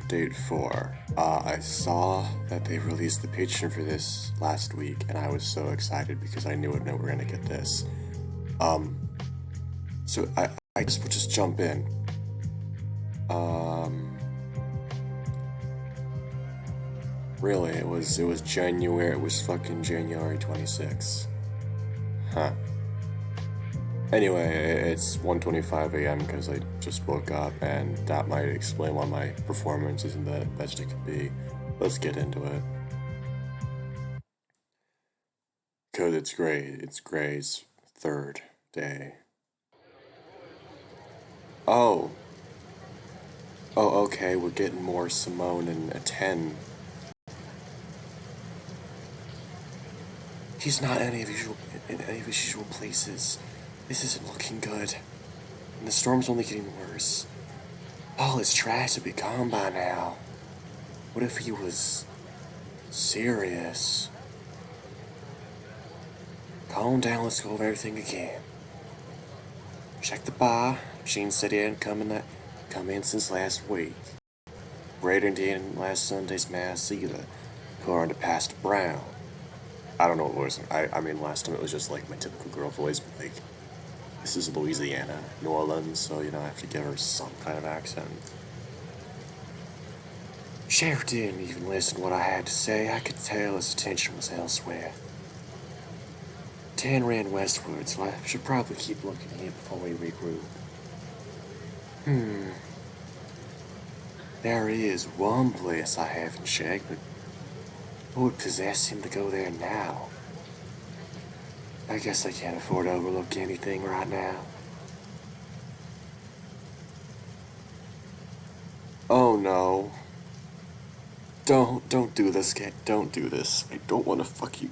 update for. I saw that they released the Patreon for this last week, and I was so excited because I knew we were gonna get this. Um, so I guess we'll just jump in. Really, it was January. It was fucking January 26th. Huh. Anyway, it's 1:25 a.m. because I just woke up, and that might explain why my performance isn't the best it could be. Let's get into it. Cause it's great. It's Gray's third day. Oh. Oh, okay, we're getting more Simone and a 10. He's not in any of his usual places. This isn't looking good. And the storm's only getting worse. All his trash would be gone by now. What if he was serious? Calm down, let's go over everything again. Check the bar. Sheen said he hadn't come in since last week. Braden didn't last Sunday's mass either, according to Pastor Brown. I don't know what voice. I mean, last time it was just like my typical girl voice, but like, this is Louisiana, New Orleans, so I have to give her some kind of accent. Sheriff didn't even listen to what I had to say. I could tell his attention was elsewhere. 10 ran westward, so I should probably keep looking here before we regroup. There is one place I haven't checked, but what would possess him to go there now? I guess I can't afford to overlook anything right now. Oh no. Don't do this, kid. Don't do this. I don't want to fuck you.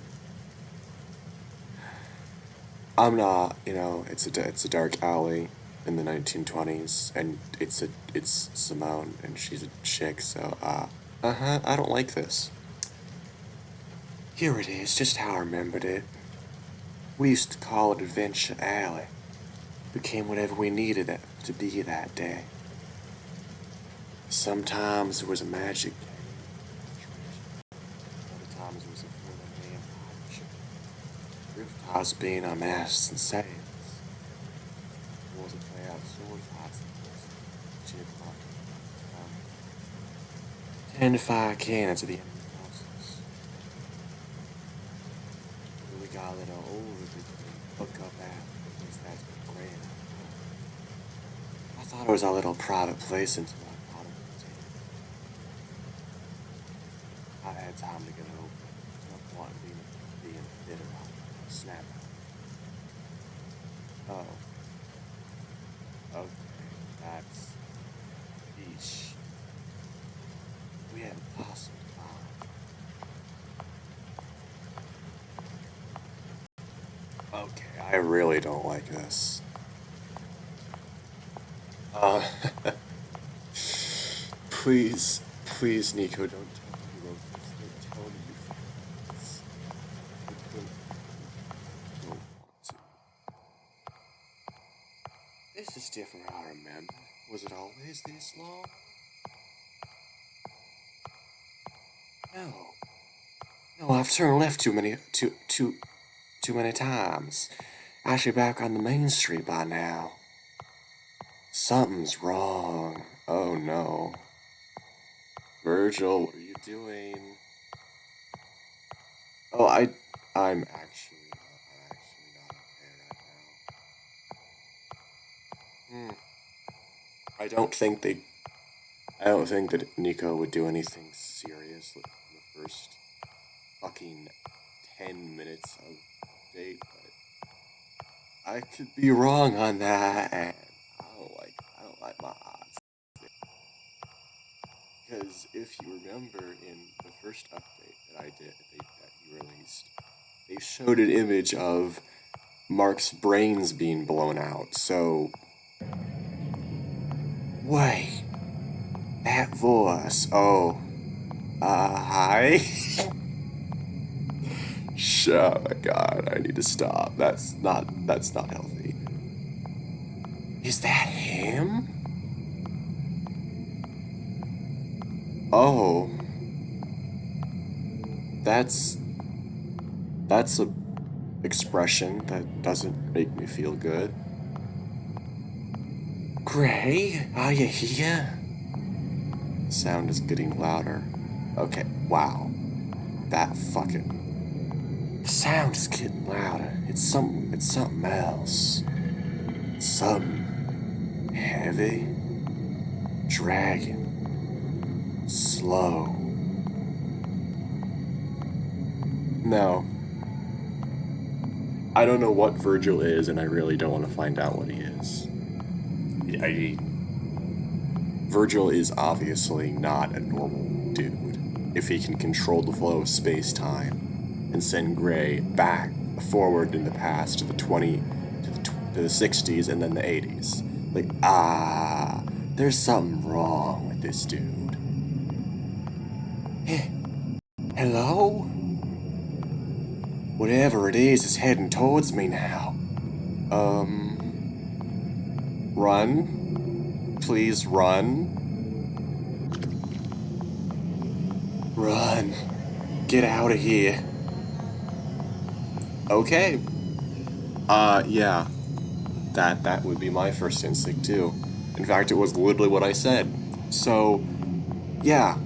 I'm not, it's a dark alley in the 1920s, and it's Simone, and she's a chick, so, I don't like this. Here it is, just how I remembered it. We used to call it Adventure Alley. Became whatever we needed it to be that day. Sometimes there was a magic. Other times it was a full of vampire. Rooftops being our masts and sails. Wars to play out sword fights and 2 o'clock. 10 to 5 cannons at the enemy forces. We got a little older to hook up at. At least that's been great. I thought it was our little private place until I caught him. I've had time to get open. No point in being bitter about it. Snap. Oh. Okay, that's eesh. We had impossible time. Okay, I really don't like this. Uh, please, Nico, don't tell me you wrote this. Don't tell me you found this. I don't want to. This is different, I remember. Was it always this long? No. No, I've turned left too many times. I should be back on the main street by now. Something's wrong. Oh no. Virgil, what are you doing? Oh, I'm actually not okay right now. I don't think that Nico would do anything serious in the first fucking 10 minutes of date, but I could be wrong on that, and I don't like my odds. Because if you remember in the first update that he released, they showed an image of Mark's brains being blown out, so... Wait, that voice, oh, hi? Oh my god, I need to stop. That's not healthy. Is that him? Oh, that's a expression that doesn't make me feel good. Gray, are you here? Sound is getting louder. Okay, wow. That fucking... The sound is getting louder. It's something else. Something heavy, dragging, slow. No. I don't know what Virgil is, and I really don't want to find out what he is. Virgil is obviously not a normal dude. If he can control the flow of space-time and send Gray back, forward in the past to the 60s and then the 80s. Like, there's something wrong with this dude. Hello? Whatever it is heading towards me now. Run? Please run? Run. Get out of here. Okay. Yeah. That would be my first instinct, too. In fact, it was literally what I said. So, yeah.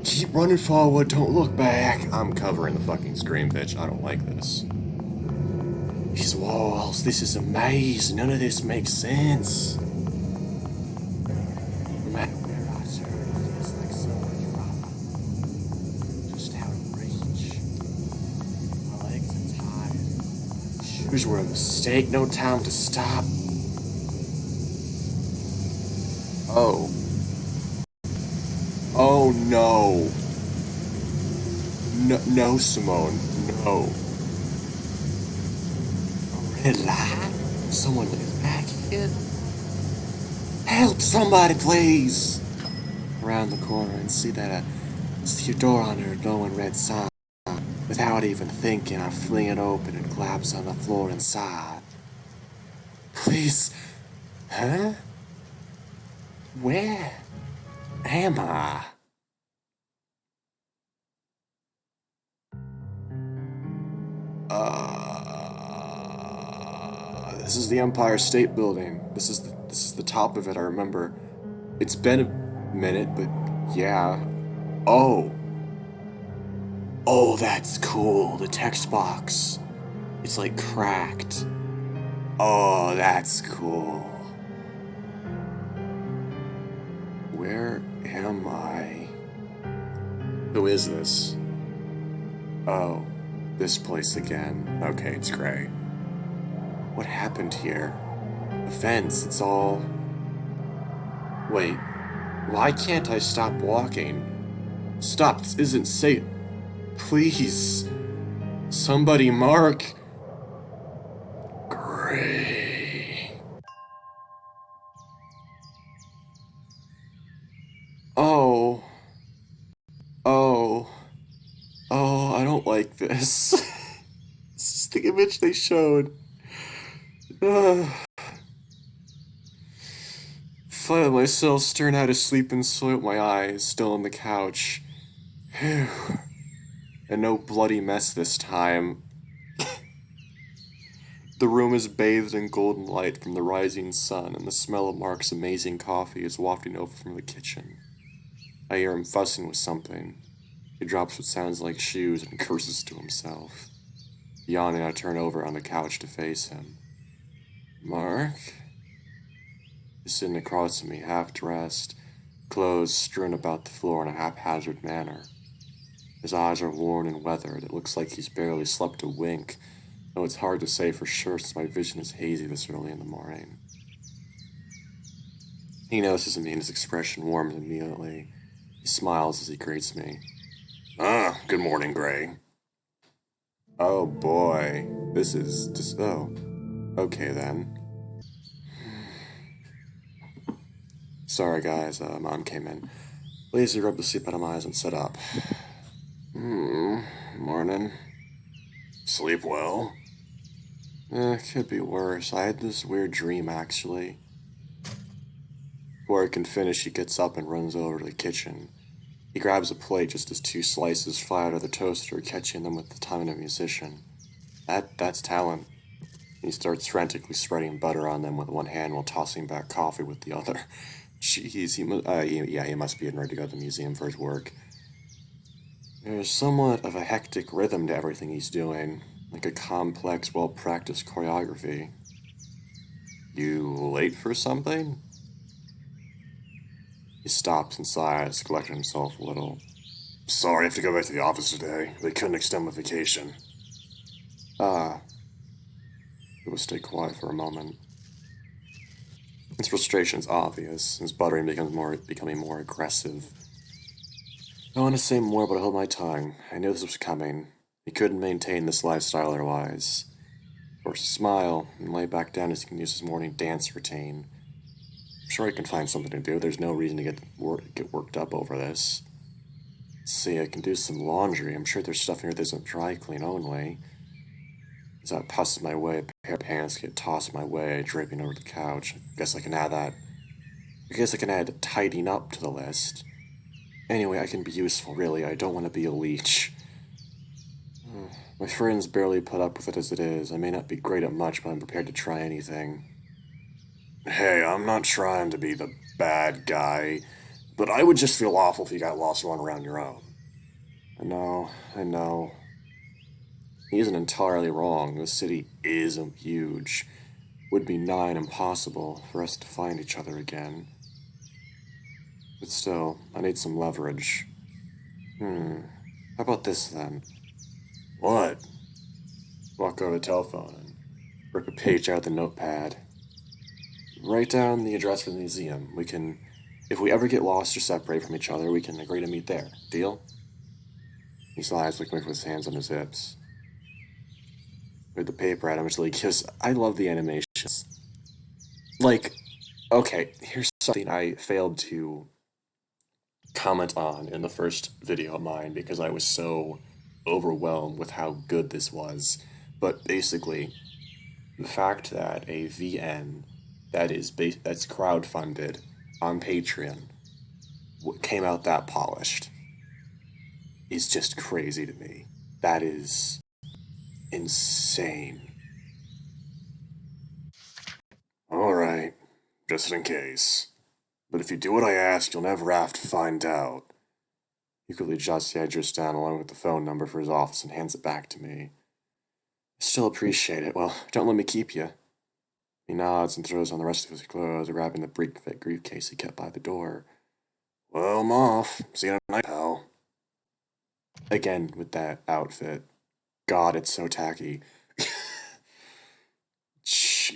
Keep running forward, don't look back. I'm covering the fucking screen, bitch. I don't like this. These walls, this is a maze. None of this makes sense. No matter where I turn, it feels like so much drama. Just out of reach. My legs are tired. Shoes were a mistake, no time to stop. Oh. Oh no. No, Simone. No. A red light? Someone is back here? Help somebody, please! Around the corner and see a door under a glowing red sign. Without even thinking, I fling it open and collapse on the floor inside. Please. Huh? Where am I? This is the Empire State Building. This is the top of it, I remember. It's been a minute, but yeah. Oh. Oh, that's cool. The text box. It's like cracked. Oh, that's cool. Where am I? Who is this? Oh, this place again. Okay, it's Gray. What happened here? The fence, it's all... Wait, why can't I stop walking? Stop, this isn't safe. Please. Somebody mark... Gray. Oh. Oh. Oh, I don't like this. This is the image they showed. Find myself staring out of sleep and soiled my eyes, still on the couch. Phew. And no bloody mess this time. The room is bathed in golden light from the rising sun, and the smell of Mark's amazing coffee is wafting over from the kitchen. I hear him fussing with something. He drops what sounds like shoes and curses to himself. Yawning, I turn over on the couch to face him. Mark? He's sitting across from me, half-dressed, clothes strewn about the floor in a haphazard manner. His eyes are worn and weathered. It looks like he's barely slept a wink, though it's hard to say for sure since my vision is hazy this early in the morning. He notices me and his expression warms immediately. He smiles as he greets me. Good morning, Gray. Oh boy, this is just... oh. Okay then. Sorry guys, Mom came in. Lazy rubbed the sleep out of my eyes and sat up. Morning. Sleep well? Could be worse. I had this weird dream, actually. Before I can finish, he gets up and runs over to the kitchen. He grabs a plate just as two slices fly out of the toaster, catching them with the timing of a musician. That's talent. He starts frantically spreading butter on them with one hand while tossing back coffee with the other. Jeez, he must be getting ready to go to the museum for his work. There's somewhat of a hectic rhythm to everything he's doing, like a complex, well-practiced choreography. You late for something? He stops and sighs, collecting himself a little. Sorry, I have to go back to the office today. They couldn't extend my vacation. Ah. He will stay quiet for a moment. His frustration's obvious. His buttering becoming more aggressive. I want to say more, but I held my tongue. I knew this was coming. He couldn't maintain this lifestyle otherwise. Forced a smile and lay back down as he can use his morning dance routine. I'm sure he can find something to do. There's no reason to get worked up over this. Let's see, I can do some laundry. I'm sure there's stuff here that isn't dry clean only. As I pass my way, a pair of pants get tossed my way, draping over the couch. I guess I can add tidying up to the list. Anyway, I can be useful, really. I don't want to be a leech. My friends barely put up with it as it is. I may not be great at much, but I'm prepared to try anything. Hey, I'm not trying to be the bad guy, but I would just feel awful if you got lost running around your own. I know. He isn't entirely wrong. This city is huge. Would be nigh impossible for us to find each other again. But still, I need some leverage. How about this then? What? Walk over to the telephone and rip a page out of the notepad. Write down the address for the museum. If we ever get lost or separate from each other, we can agree to meet there. Deal? He sighs, looking with his hands on his hips. With the paper at him until he gives. I love the animations. Like, okay, here's something I failed to comment on in the first video of mine because I was so overwhelmed with how good this was. But basically, the fact that a VN that's crowdfunded on Patreon came out that polished is just crazy to me. That is insane. Alright, just in case. But if you do what I ask, you'll never have to find out. He quickly jots the address down along with the phone number for his office and hands it back to me. I still appreciate it. Well, don't let me keep you. He nods and throws on the rest of his clothes, grabbing the briefcase he kept by the door. Well, I'm off. See you tonight, pal. Again, with that outfit. God, it's so tacky.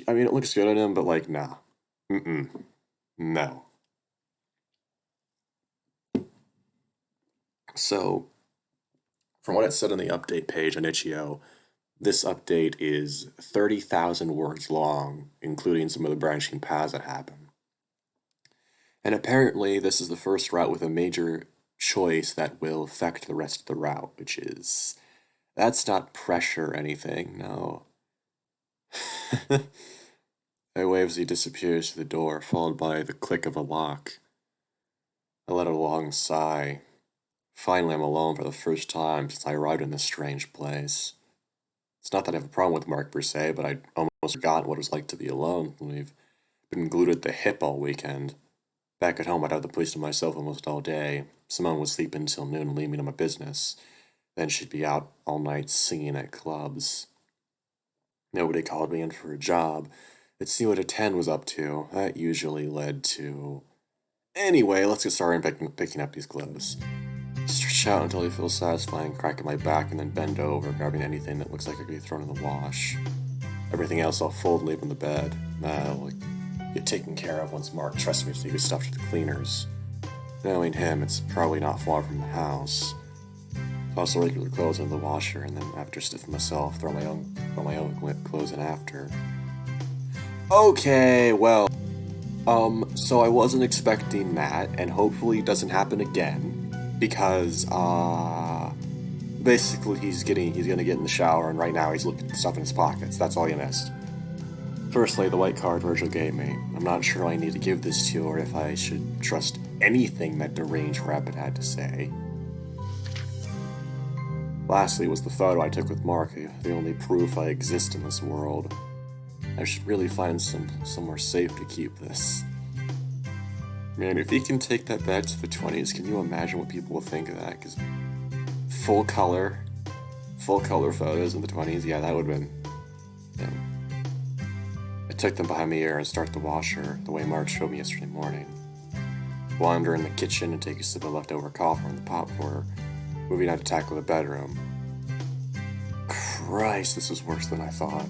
I mean, it looks good on him, but like, nah. No. So, from what it said on the update page on Itch.io, this update is 30,000 words long, including some of the branching paths that happen. And apparently, this is the first route with a major choice that will affect the rest of the route, which is... That's not pressure or anything, no. I wave as he disappears through the door, followed by the click of a lock. I let out a long sigh. Finally, I'm alone for the first time since I arrived in this strange place. It's not that I have a problem with Mark per se, but I'd almost forgotten what it was like to be alone when we've been glued at the hip all weekend. Back at home, I'd have the place to myself almost all day. Simone would sleep until noon and leave me to my business. Then she'd be out all night singing at clubs. Nobody called me in for a job. I'd see what a 10 was up to. That usually led to... Anyway, let's get started picking up these clothes. Stretch out until I feel satisfying, cracking my back, and then bend over, grabbing anything that looks like it could be thrown in the wash. Everything else I'll fold and leave in the bed. That'll get taken care of once Mark trusts me to take his stuff to the cleaners. Knowing him, it's probably not far from the house. Toss the regular clothes into the washer, and then after stiffing myself, throw my own clothes in after. Okay, well, so I wasn't expecting that, and hopefully it doesn't happen again, because, basically he's gonna get in the shower, and right now he's looking at stuff in his pockets. That's all you missed. Firstly, the white card Virgil gave me. I'm not sure I need to give this to you or if I should trust anything that deranged rabbit had to say. Lastly was the photo I took with Mark, the only proof I exist in this world. I should really find somewhere safe to keep this. Man, if he can take that back to the 20s, can you imagine what people will think of that? Because full color photos in the 20s, yeah, that would have been... Yeah. I took them behind my ear and start the washer, the way Mark showed me yesterday morning. Wander in the kitchen and take a sip of leftover coffee from the pot pour, moving on to tackle the bedroom. Christ, this was worse than I thought.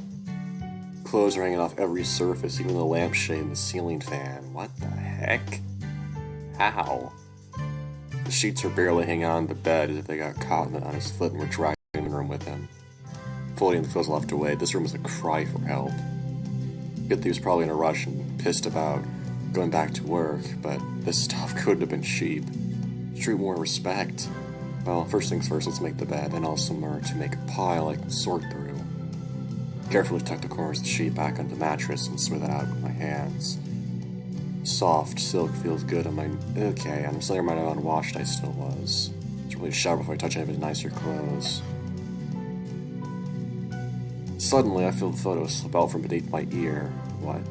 Clothes are hanging off every surface, even the lampshade and the ceiling fan. What the heck? How? The sheets are barely hanging on the bed as if they got caught on his foot and were dragged in the room with him. Folding the clothes left away, this room was a cry for help. Good that he was probably in a rush and pissed about going back to work, but this stuff couldn't have been cheap. Treat more respect. Well, first things first, let's make the bed, then I'll somewhere to make a pile I can sort through. Carefully tuck the corners of the sheet back onto the mattress and smooth it out with my hands. Soft silk feels good on my... Okay, I'm still reminded how unwashed I still was. It's really a shower before I touch any of his nicer clothes. Suddenly, I feel the photo slip out from beneath my ear. What?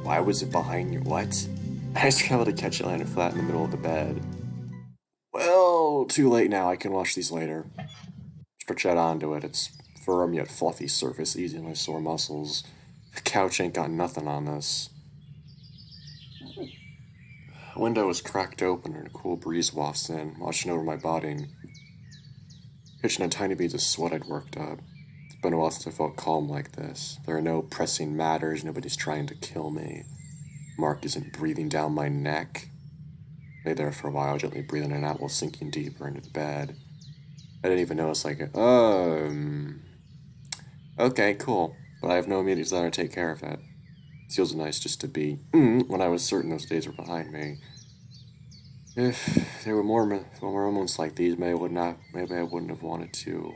Why was it behind your... What? I was able to catch it landed flat in the middle of the bed. Well, too late now. I can wash these later. Stretch out onto it. It's firm yet fluffy surface, easy on my sore muscles. The couch ain't got nothing on this. The window is cracked open and a cool breeze wafts in, washing over my body and catching a tiny beads of sweat I'd worked up. It's been a while since I felt calm like this. There are no pressing matters, nobody's trying to kill me. Mark isn't breathing down my neck. Lay there for a while, gently breathing in and out while sinking deeper into the bed. I didn't even notice, okay, cool. But I have no immediate desire to take care of it. It feels nice just to be, when I was certain those days were behind me. If there were more moments like these, maybe I wouldn't have wanted to.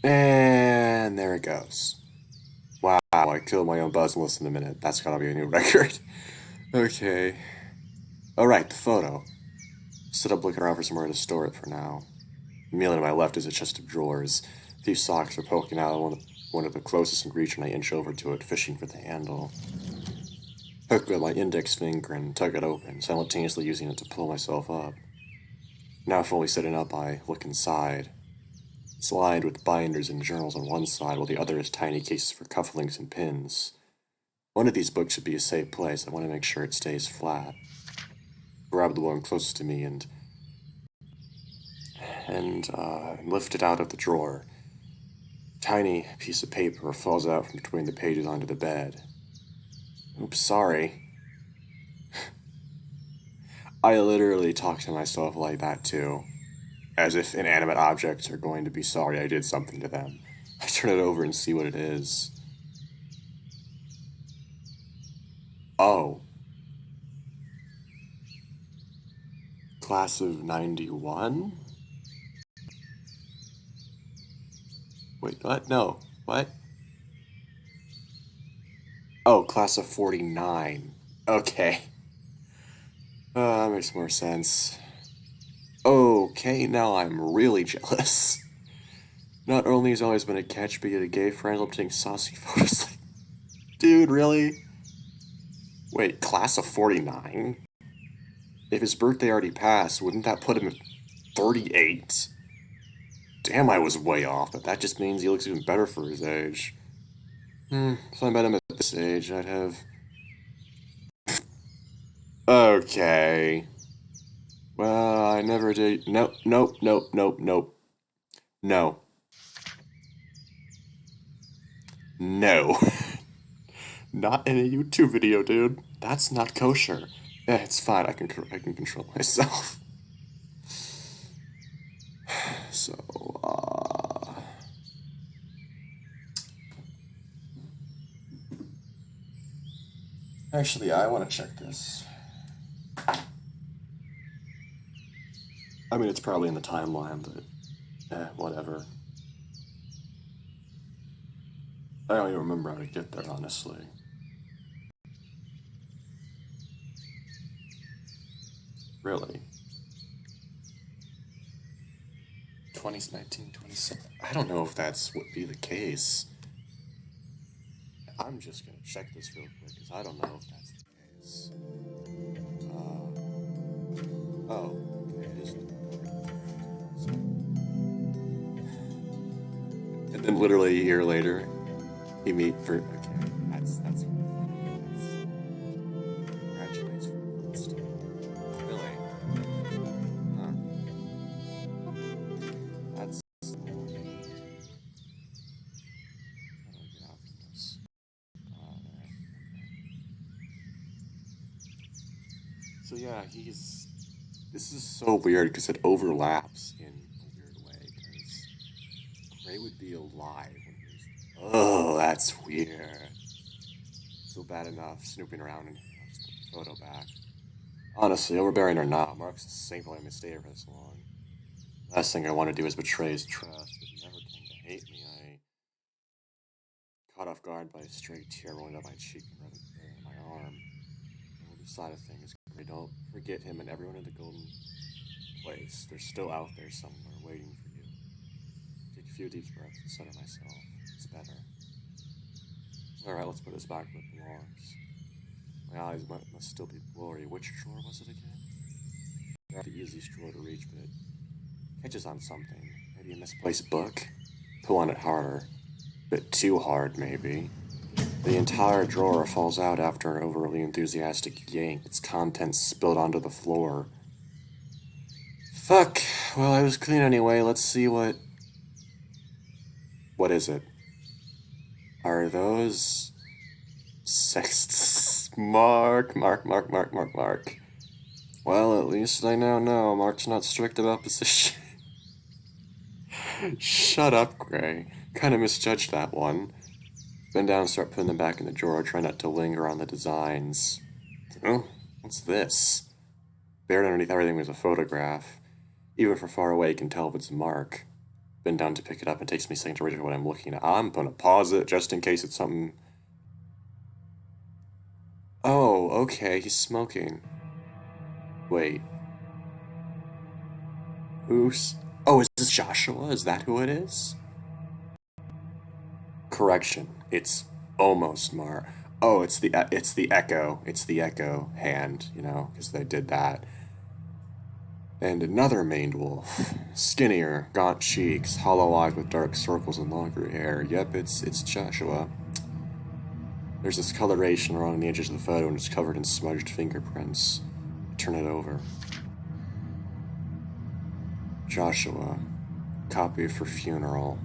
And there it goes. Wow, I killed my own buzz in less than a minute. That's gotta be a new record. Okay. Alright, the photo. Stood up looking around for somewhere to store it for now. Immediately to my left is a chest of drawers. A few socks are poking out of one of the closest in reach, and I inch over to it, fishing for the handle. Hook with my index finger and tug it open, simultaneously using it to pull myself up. Now fully sitting up, I look inside. It's lined with binders and journals on one side, while the other is tiny cases for cufflinks and pins. One of these books should be a safe place. I want to make sure it stays flat. Grab the one closest to me and lift it out of the drawer. Tiny piece of paper falls out from between the pages onto the bed. Oops, sorry. I literally talk to myself like that too. As if inanimate objects are going to be sorry I did something to them. I turn it over and see what it is. Oh. Class of 91? Wait, what? No. What? Oh, class of 49. Okay. That makes more sense. Okay, now I'm really jealous. Not only has always been a catch, but yet a gay friend will take saucy photos like... Dude, really? Wait, class of 49? If his birthday already passed, wouldn't that put him at 38? Damn, I was way off, but that just means he looks even better for his age. If I met him at this age, I'd have... Okay. Well, I never did... Nope. No. No. Not in a YouTube video, dude. That's not kosher. Yeah, it's fine. I can control myself. So, actually, I want to check this. I mean, it's probably in the timeline, but whatever. I don't even remember how to get there, honestly. Really? 2019, 27. I don't know if that's would be the case. I'm just gonna check this real quick because I don't know if that's the case. Oh, okay, it is. And then literally a year later, he meet for. Okay, that's congratulates first. Really? Huh? That's. How do I get out from this? There. So yeah, he's. This is so weird because it overlaps in a weird way. Because Gray would be alive when he was. Oh, that's weird. Feel bad enough snooping around and just put the photo back. Honestly, overbearing or not, Mark's the same for letting me stay here for this long. Last thing I want to do is betray his trust, but he never came to hate me. I caught off guard by a stray tear rolling up my cheek and rubbing my arm. On the side of things, Gray, don't forget him and everyone in the golden place. They're still out there somewhere waiting for you. Take a few deep breaths and center myself. It's better. Alright, let's put this back where it belongs. My eyes must still be blurry. Which drawer was it again? Not the easiest drawer to reach, but it catches on something. Maybe a misplaced book? Pull on it harder. Bit too hard, maybe. The entire drawer falls out after an overly enthusiastic yank, its contents spilled onto the floor. Fuck. Well, I was clean anyway. Let's see what. What is it? Are those. Sexts? Mark. Well, at least I now know Mark's not strict about position. Shut up, Gray. Kinda misjudged that one. Bend down and start putting them back in the drawer. Try not to linger on the designs. Oh, what's this? Buried underneath everything was a photograph. Even from far away, you can tell if it's Mark. Bend down to pick it up, and it takes me a second to read what I'm looking at. I'm gonna pause it just in case it's something. Oh, okay, he's smoking. Wait. Who's. Oh, is this Joshua? Is that who it is? Correction. It's almost Mar. Oh, it's the echo. It's the echo hand, because they did that. And another maned wolf. Skinnier, gaunt cheeks, hollow eyes with dark circles and longer hair. Yep, it's Joshua. There's this coloration around the edges of the photo and it's covered in smudged fingerprints. I turn it over. Joshua. Copy for funeral.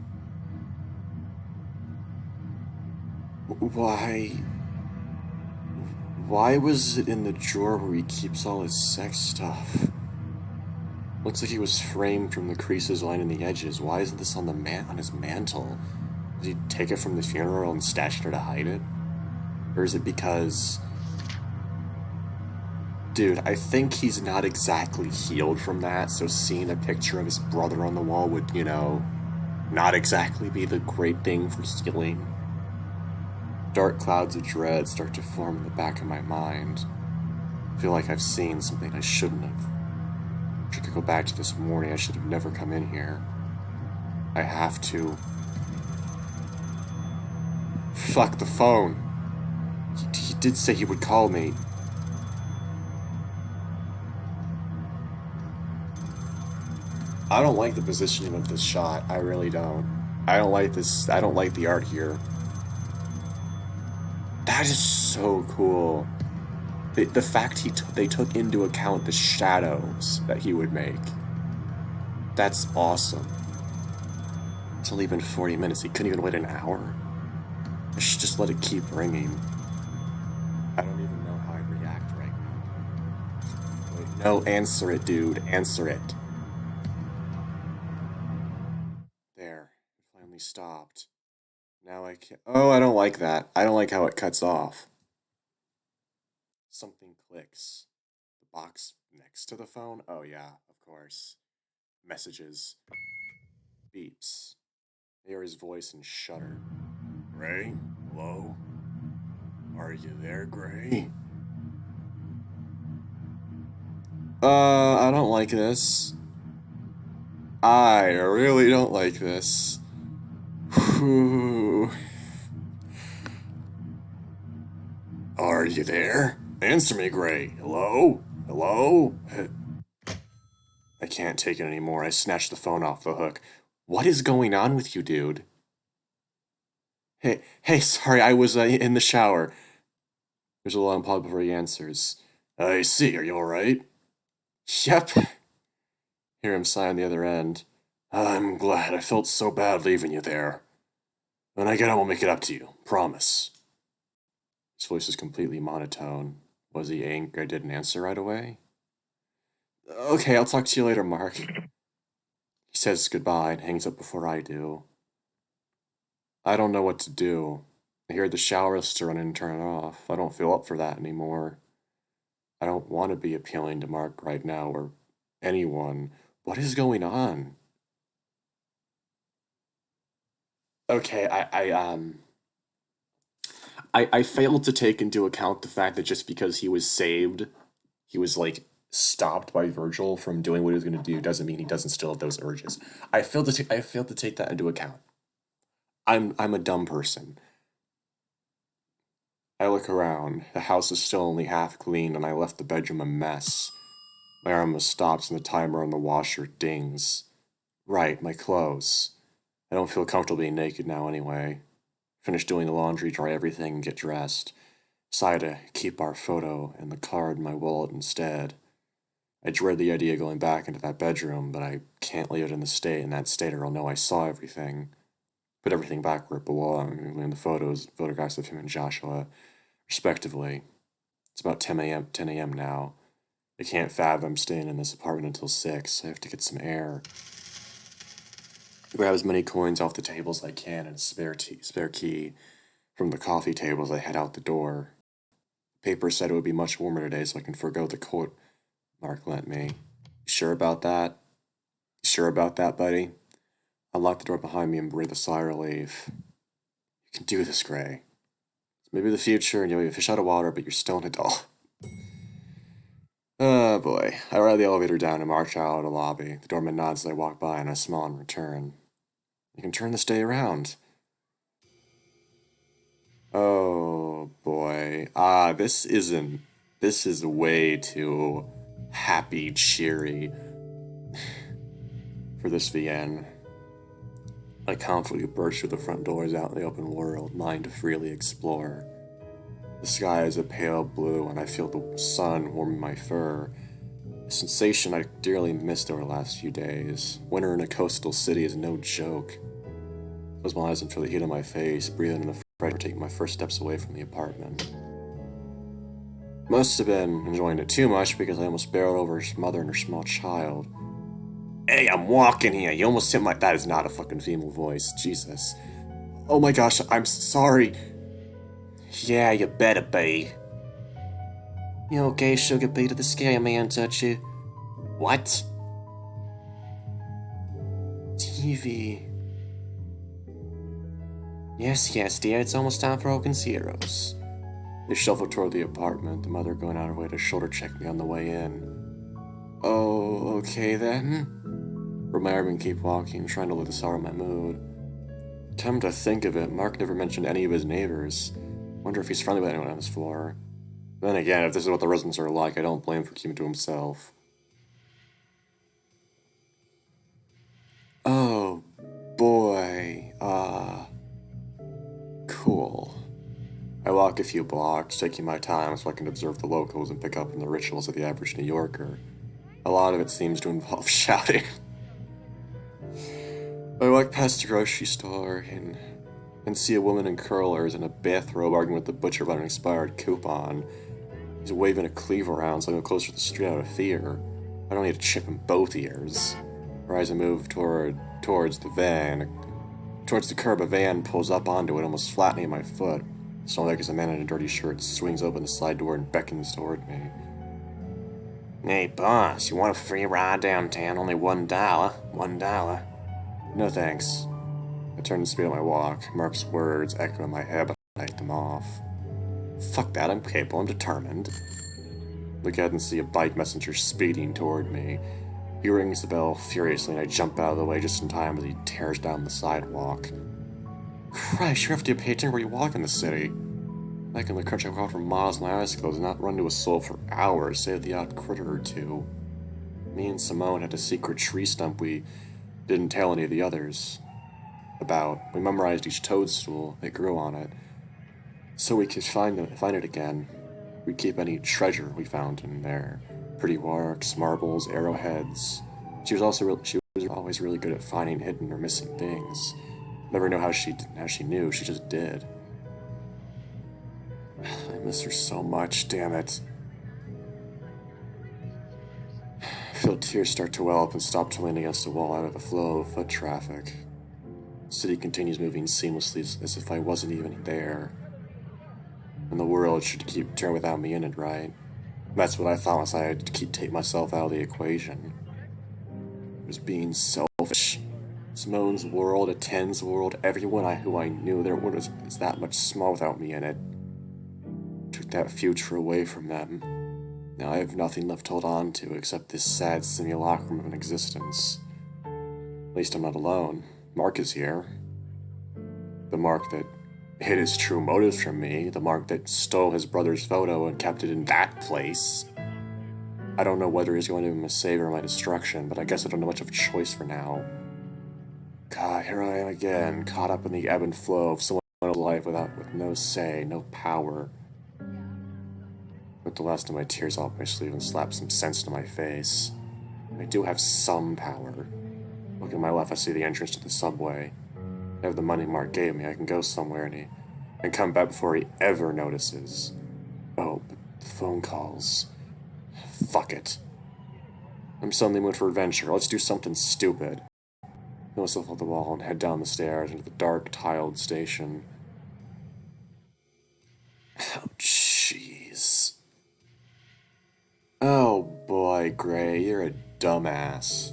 Why? Why was it in the drawer where he keeps all his sex stuff? Looks like he was framed from the creases lining the edges. Why isn't this on his mantle? Did he take it from the funeral and stash it there to hide it? Or is it because... Dude, I think he's not exactly healed from that, so seeing a picture of his brother on the wall would, not exactly be the great thing for healing. Dark clouds of dread start to form in the back of my mind. I feel like I've seen something I shouldn't have. I could go back to this morning. I should have never come in here. I have to. Fuck the phone. He did say he would call me. I don't like the positioning of this shot. I really don't. I don't like this. I don't like the art here. That is so cool. The fact they took into account the shadows that he would make. That's awesome. It's only been 40 minutes. He couldn't even wait an hour. I should just let it keep ringing. I don't even know how I'd react right now. Wait, no, answer it, dude. Answer it. There. It finally stopped. Now I can't. Oh, I don't like that. I don't like how it cuts off. Something clicks. The box next to the phone? Oh, yeah, of course. Messages. Beeps. I hear his voice and shudder. Gray? Hello? Are you there, Gray? I don't like this. I really don't like this. Whew. Are you there? Answer me, Gray. Hello? Hello? I can't take it anymore. I snatched the phone off the hook. What is going on with you, dude? Hey, sorry, I was in the shower. There's a long pause before he answers. I see, are you alright? Yep. Hear him sigh on the other end. I'm glad. I felt so bad leaving you there. When I get home, I'll make it up to you. Promise. His voice is completely monotone. Was he angry I didn't answer right away? Okay, I'll talk to you later, Mark. He says goodbye and hangs up before I do. I don't know what to do. I hear the shower stir and turn it off. I don't feel up for that anymore. I don't want to be appealing to Mark right now or anyone. What is going on? Okay, I failed to take into account the fact that just because he was saved, he was like stopped by Virgil from doing what he was going to do doesn't mean he doesn't still have those urges. I failed to take that into account. I'm a dumb person. I look around. The house is still only half cleaned, and I left the bedroom a mess. My arm stops, and the timer on the washer dings. Right, my clothes. I don't feel comfortable being naked now anyway. Finish doing the laundry, dry everything, and get dressed. Decide to keep our photo and the card in my wallet instead. I dread the idea of going back into that bedroom, but I can't leave it in that state, or I'll know I saw everything. Put everything back where it belonged, including the photographs of him and Joshua, respectively. It's about 10 a.m. now. I can't fathom staying in this apartment until 6. I have to get some air. Grab as many coins off the table as I can and a spare key from the coffee table as I head out the door. The paper said it would be much warmer today, so I can forego the coat Mark lent me. You sure about that? You sure about that, buddy? I locked the door behind me and breathed a sigh of relief. You can do this, Gray. It's maybe the future and you'll be a fish out of water, but you're still an adult. Oh boy. I ride the elevator down and march out of the lobby. The doorman nods as I walk by and I smile in return. You can turn this day around. Oh boy. This is way too happy, cheery for this VN. I confidently burst through the front doors out in the open world, mine to freely explore. The sky is a pale blue, and I feel the sun warming my fur. A sensation I dearly missed over the last few days. Winter in a coastal city is no joke. I close my eyes and feel the heat on my face, breathing in the fresh air, taking my first steps away from the apartment. Must have been enjoying it too much because I almost barreled over his mother and her small child. Hey, I'm walking here. You almost hit my... That is not a fucking female voice. Jesus. Oh my gosh, I'm sorry. Yeah, you better be. You okay, Sugar Pea? Did the scary man touch you? What? TV. Yes, dear. It's almost time for Hogan's Heroes. They shuffled toward the apartment, the mother going out of her way to shoulder check me on the way in. Oh, okay then. But my arm and keep walking, trying to let this sour my mood. Come to think of it, Mark never mentioned any of his neighbors. Wonder if he's friendly with anyone on his floor. Then again, if this is what the residents are like, I don't blame him for keeping to himself. Oh, boy. Cool. I walk a few blocks, taking my time so I can observe the locals and pick up on the rituals of the average New Yorker. A lot of it seems to involve shouting. I walk past the grocery store and see a woman in curlers in a bathrobe arguing with the butcher about an expired coupon. He's waving a cleaver around, so I go closer to the street out of fear. I don't need a chip in both ears. As I move towards the van, towards the curb, a van pulls up onto it, almost flattening my foot. So like as a man in a dirty shirt swings open the side door and beckons toward me. Hey, boss, you want a free ride downtown? Only $1. $1. No thanks. I turn and speed up my walk. Mark's words echo in my head, but I take them off. Fuck that, I'm capable, I'm determined. Look ahead and see a bike messenger speeding toward me. He rings the bell furiously and I jump out of the way just in time as he tears down the sidewalk. Christ, you're after a patron where you walk in the city. Like in the country I walked for miles, my eyes closed and not run to a soul for hours, save the odd critter or two. Me and Simone had a secret tree stump we didn't tell any of the others about. We memorized each toadstool that grew on it, so we could find it again. We'd keep any treasure we found in there. Pretty works, marbles, arrowheads. She was always really good at finding hidden or missing things. Never know how she knew, she just did. I miss her so much, damn it. I feel tears start to well up and stop to lean against the wall out of the flow of foot traffic. The city continues moving seamlessly as if I wasn't even there. And the world should keep turning without me in it, right? That's what I thought once I had to take myself out of the equation. It was being selfish. Simone's world, Aten's world, everyone who I knew, their world was that much small without me in it. Took that future away from them. Now I have nothing left to hold on to except this sad simulacrum of an existence. At least I'm not alone. Mark is here. The Mark that hid his true motives from me, the Mark that stole his brother's photo and kept it in that place. I don't know whether he's going to be my savior or my destruction, but I guess I don't have much of a choice for now. God, here I am again, caught up in the ebb and flow of someone else's life with no say, no power. Put the last of my tears off my sleeve and slap some sense into my face. I do have some power. Look at my left, I see the entrance to the subway. I have the money Mark gave me, I can go somewhere and come back before he ever notices. Oh, but the phone calls. Fuck it. I'm suddenly mood for adventure. Let's do something stupid. I put myself off the wall and head down the stairs into the dark, tiled station. Oh, jeez. Oh boy, Gray, you're a dumbass.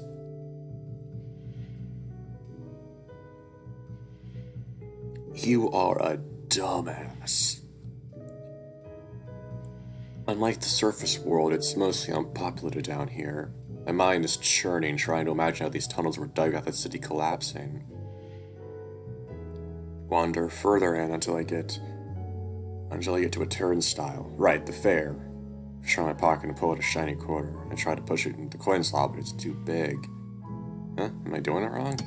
You are a dumbass. Unlike the surface world, it's mostly unpopulated down here. My mind is churning, trying to imagine how these tunnels were dug out the city collapsing. Wander further in until I get to a turnstile. Right, the fair. I reach in my pocket and pull out a shiny quarter. I try to push it into the coin slot, but it's too big. Huh? Am I doing it wrong?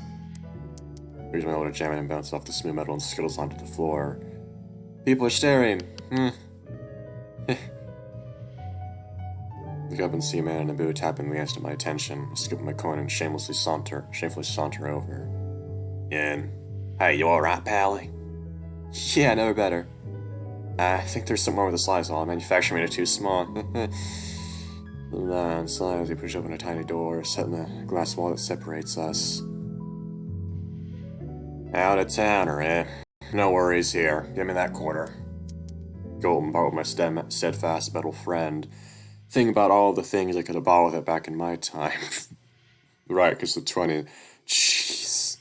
I use my elbow to jam it and bounce off the smooth metal and skittles onto the floor. People are staring. Look up and see a man in a boot tapping the answer to my attention. I scoop my coin and shamefully saunter over. And, hey, you alright, pally? Yeah, never better. I think there's something wrong with the Lysol. Manufacturer made it too small. Slide as we push open a tiny door, set in the glass wall that separates us. Out of towner, eh? No worries here. Give me that quarter. Go and borrow my steadfast metal friend. Think about all the things I could have bought with it back in my time. Right, because the 20. Jeez.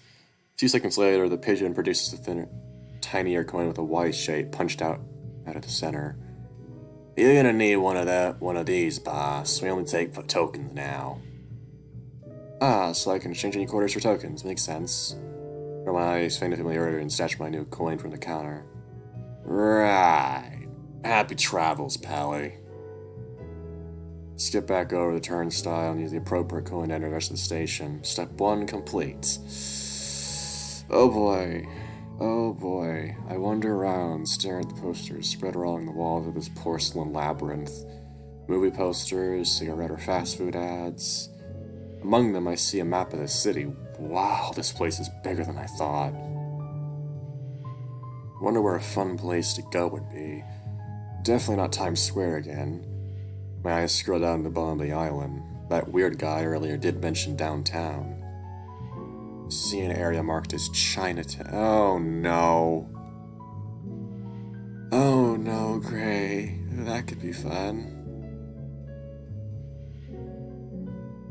2 seconds later, the pigeon produces a thinner, tinier coin with a white shape punched out of the center. You're gonna need one of these, boss. We only take tokens now. Ah, so I can exchange any quarters for tokens. Makes sense. Roll my eyes faintly familiar and snatch my new coin from the counter. Right. Happy travels, pally. Skip back over the turnstile and use the appropriate coin to enter the rest of the station. Step 1 complete. Oh boy. Oh boy. I wander around, staring at the posters spread along the walls of this porcelain labyrinth. Movie posters, cigarette or fast food ads. Among them, I see a map of the city. Wow, this place is bigger than I thought. Wonder where a fun place to go would be. Definitely not Times Square again. My eyes scroll down to the bottom of the island. That weird guy earlier did mention downtown. See an area marked as Chinatown. Oh no. Oh no, Gray. That could be fun.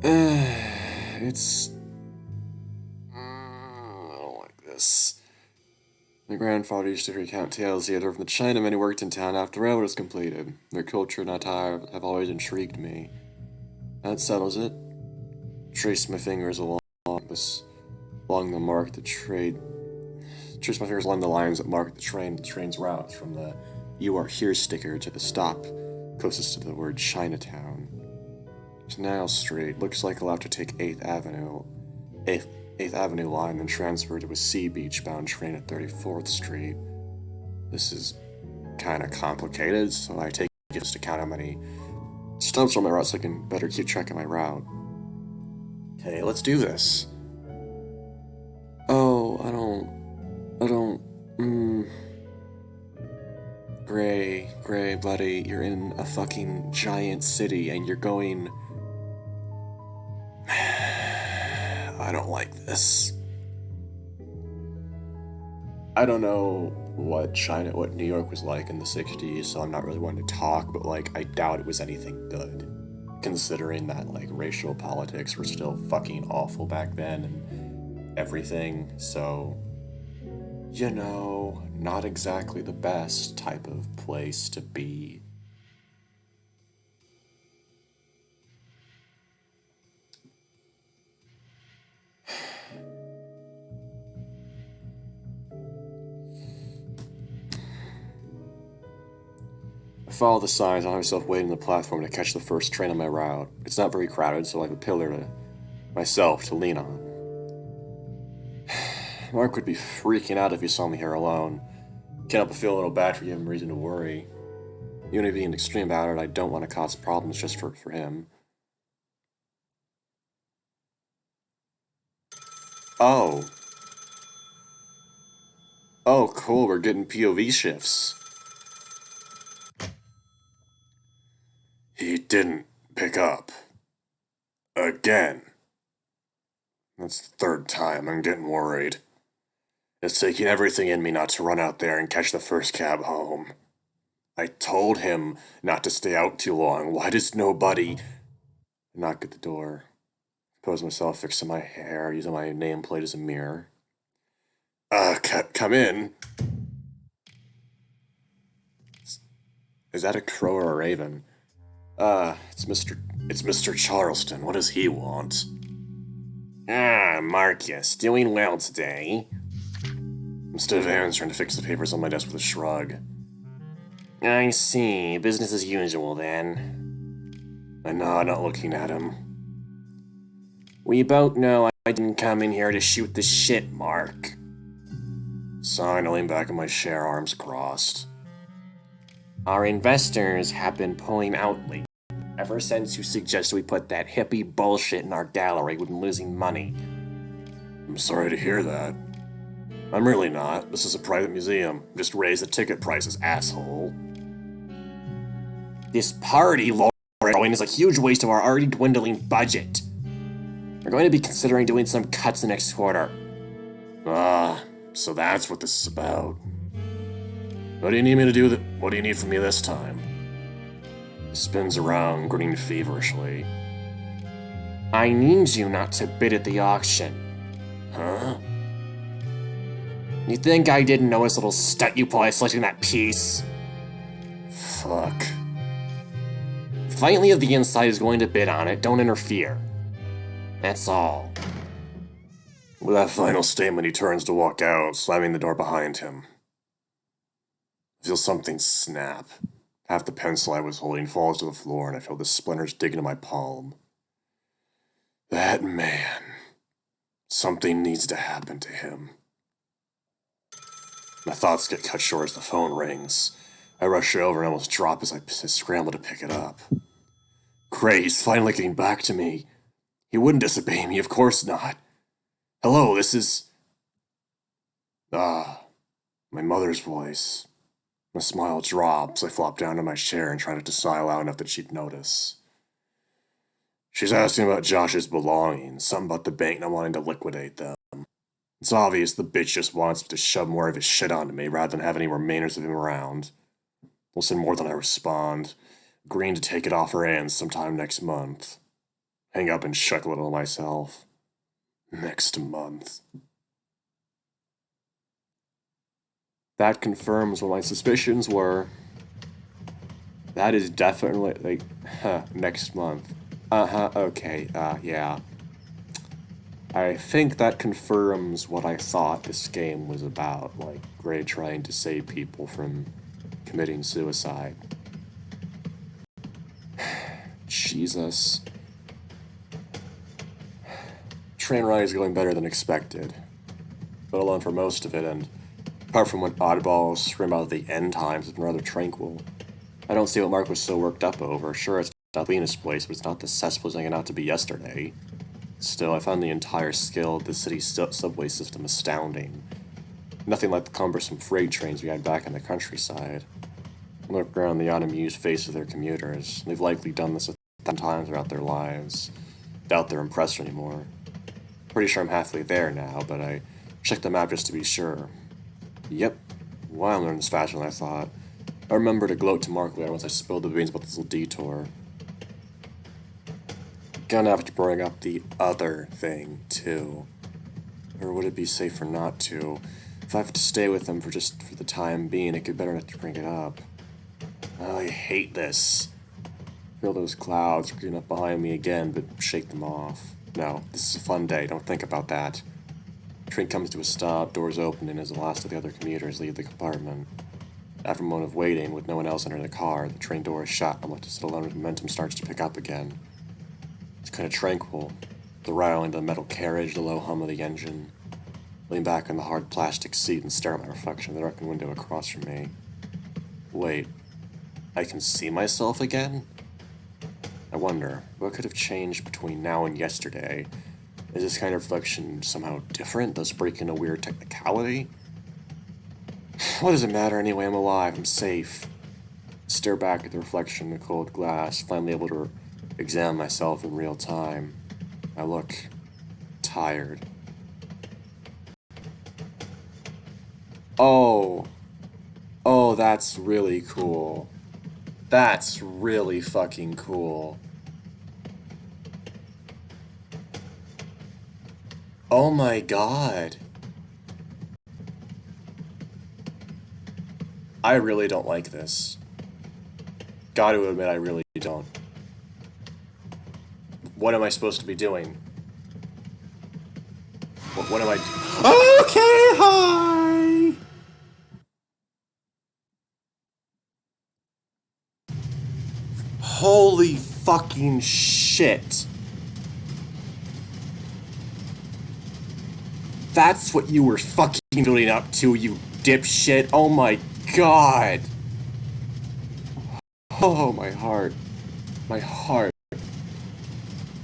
I don't like this. My grandfather used to recount tales he had heard from the Chinamen who worked in town after the railroad was completed. Their culture and attire have always intrigued me. That settles it. Trace my fingers along the mark the trade. Trace my fingers along the lines that mark the train's route from the "You are here" sticker to the stop closest to the word Chinatown. Canal Street looks like I'll have to take 8th Avenue line, then transfer to a Sea Beach bound train at 34th Street. This is kinda complicated, so I take just to count how many stops on my route so I can better keep track of my route. Okay, let's do this. Oh, I don't, Gray, buddy, you're in a fucking giant city and you're going... I don't like this. I don't know what New York was like in the 60s, so I'm not really one to talk, but, like, I doubt it was anything good. Considering that, like, racial politics were still fucking awful back then and everything, so... You know, not exactly the best type of place to be. I follow the signs and find myself waiting on the platform to catch the first train on my route. It's not very crowded, so I have a pillar to myself to lean on. Mark would be freaking out if he saw me here alone. Can't help but feel a little bad for giving him reason to worry. Even if being extreme about it, I don't want to cause problems just for him. Oh. Oh, cool, we're getting POV shifts. He didn't pick up. Again. That's the third time. I'm getting worried. It's taking everything in me not to run out there and catch the first cab home. I told him not to stay out too long. Why does nobody... Knock at the door. Compose myself, fixing my hair, using my nameplate as a mirror. Come in. Is that a crow or a raven? It's Mr. Charleston. What does he want? Ah, Marcus, doing well today. Instead of answering, to fix the papers on my desk with a shrug. I see. Business as usual, then. I nod, not looking at him. We both know I didn't come in here to shoot the shit, Mark. Sighing, I lean back in my chair, arms crossed. Our investors have been pulling out lately. Ever since you suggested we put that hippie bullshit in our gallery, we've been losing money. I'm sorry to hear that. I'm really not. This is a private museum. Just raise the ticket prices, asshole. This party going is a huge waste of our already dwindling budget. We're going to be considering doing some cuts next quarter. So that's what this is about. What do you need me to do? What do you need from me this time? He spins around, grinning feverishly. I need you not to bid at the auction. Huh? You think I didn't know this little stunt you pulled by selecting that piece? Fuck. If Lightly of the Inside is going to bid on it, don't interfere. That's all. With that final statement, he turns to walk out, slamming the door behind him. I feel something snap. Half the pencil I was holding falls to the floor, and I feel the splinters dig into my palm. That man. Something needs to happen to him. My thoughts get cut short as the phone rings. I rush over and almost drop as I scramble to pick it up. Great, he's finally getting back to me. He wouldn't disobey me, of course not. Hello, this is... my mother's voice. My smile drops. I flop down in my chair and try not to sigh loud enough that she'd notice. She's asking about Josh's belongings, something about the bank not wanting to liquidate them. It's obvious the bitch just wants to shove more of his shit onto me rather than have any remainders of him around. Listen more than I respond, agreeing to take it off her hands sometime next month. Hang up and chuckle a little to myself. Next month. That confirms what my suspicions were. That is definitely, like, next month. Okay, yeah. I think that confirms what I thought this game was about, like, Gray trying to save people from committing suicide. Jesus. Train ride is going better than expected. But alone for most of it, and apart from when oddballs scream out the end times, it's been rather tranquil. I don't see what Mark was so worked up over. Sure, it's not Venus' place, but it's not the cesspool hanging out to be yesterday. Still, I found the entire skill of the city's subway system astounding. Nothing like the cumbersome freight trains we had back in the countryside. Look around the unamused face of their commuters. They've likely done this 1,000 times throughout their lives. Doubt they're impressed anymore. Pretty sure I'm halfway there now, but I checked the map just to be sure. Yep. Wow, I'm learning this faster than I thought. I remember to gloat to Mark later once I spilled the beans about this little detour. Gonna have to bring up the other thing, too. Or would it be safer not to? If I have to stay with them for the time being, it could better not to bring it up. Oh, I hate this. Feel those clouds creeping up behind me again, but shake them off. No, this is a fun day, don't think about that. Train comes to a stop, doors open, and as the last of the other commuters leave the compartment. After a moment of waiting, with no one else entering the car, the train door is shut. I'm left to sit alone as momentum starts to pick up again. It's kind of tranquil. The rattling of the metal carriage, the low hum of the engine. Lean back on the hard plastic seat and stare at my reflection in the darkened window across from me. Wait, I can see myself again? I wonder, what could have changed between now and yesterday? Is this kind of reflection somehow different, thus breaking a weird technicality? What does it matter anyway? I'm alive, I'm safe. Stare back at the reflection in the cold glass, finally able to examine myself in real time. I look tired. Oh, that's really cool. That's really fucking cool. Oh my god. I really don't like this. Gotta admit, I really don't. What am I supposed to be doing? What am I doing? Okay, hi! Holy fucking shit. That's what you were fucking building up to, you dipshit. Oh my god. Oh, my heart. My heart.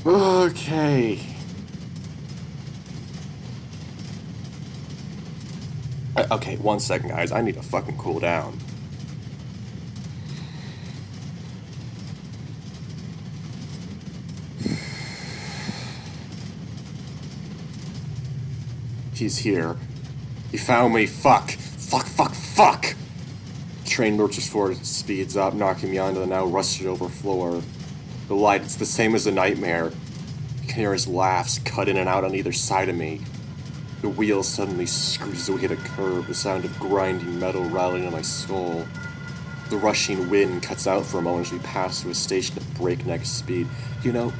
Okay. Okay, 1 second, guys. I need to fucking cool down. He's here. He found me. Fuck. Fuck, fuck, fuck! Train lurches forward and speeds up, knocking me onto the now rusted over floor. The light, it's the same as a nightmare. You can hear his laughs cut in and out on either side of me. The wheels suddenly screech as we hit a curve, the sound of grinding metal rattling in my skull. The rushing wind cuts out for a moment as we pass through a station at breakneck speed. You know...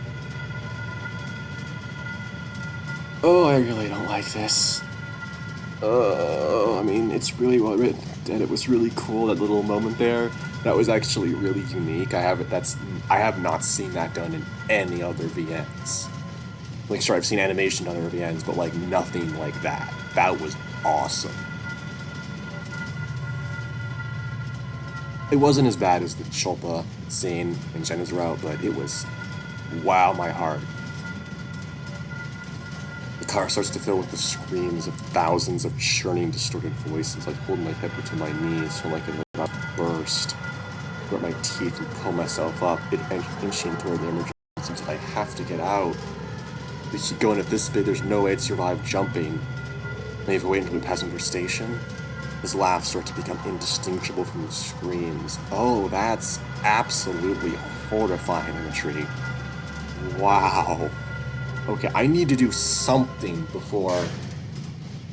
Oh, I really don't like this. I mean, it's really well written, and it was really cool, that little moment there. That was actually really unique. I have not seen that done in any other VNs. Like, sure, I've seen animation on other VNs, but, like, nothing like that. That was awesome. It wasn't as bad as the Chulpa scene in Jenna's route, but it was... Wow, my heart. The car starts to fill with the screams of thousands of churning, distorted voices. I hold my hip to my knees, so like it about to burst. I grit my teeth and pull myself up, inching toward the emergency exit. I have to get out. We keep going at this speed, there's no way to survive jumping. Maybe wait until we pass Passenger Station. His laughs start to become indistinguishable from the screams. Oh, that's absolutely horrifying imagery. Wow. Okay, I need to do something before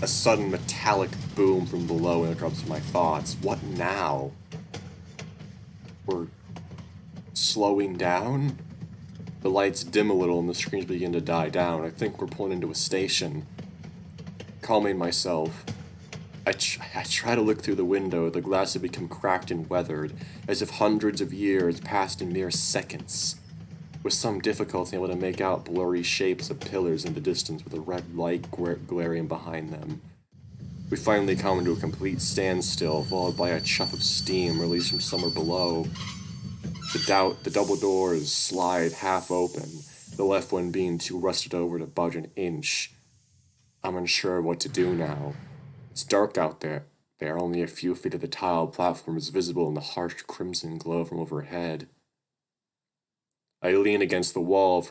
A sudden metallic boom from below interrupts my thoughts. What now? We're slowing down? The lights dim a little and the screens begin to die down. I think we're pulling into a station. Calming myself, I try to look through the window. The glass had become cracked and weathered, as if hundreds of years passed in mere seconds. With some difficulty, I'm able to make out blurry shapes of pillars in the distance with a red light glaring behind them. We finally come to a complete standstill, followed by a chuff of steam released from somewhere below. The double doors slide half open, the left one being too rusted over to budge an inch. I'm unsure what to do now. It's dark out there. Only a few feet of the tiled platform is visible in the harsh crimson glow from overhead. I lean against the wall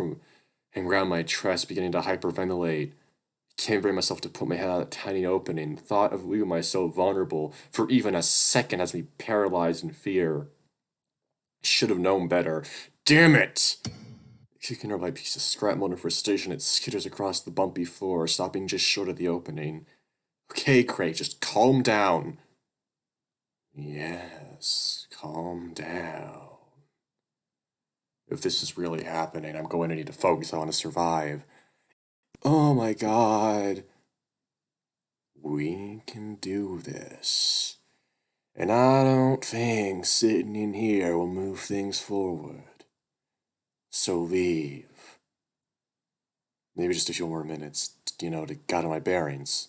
and grab my chest, beginning to hyperventilate. I can't bring myself to put my head out of that tiny opening. The thought of leaving myself vulnerable for even a second has me paralyzed in fear. I should have known better. Damn it! Kicking over my piece of scrap motor for a station, it skitters across the bumpy floor, stopping just short of the opening. Okay, Craig, just calm down. Yes, calm down. If this is really happening, I'm going to need to focus. I want to survive. Oh my god. We can do this. And I don't think sitting in here will move things forward. So leave. Maybe just a few more minutes, to gather my bearings.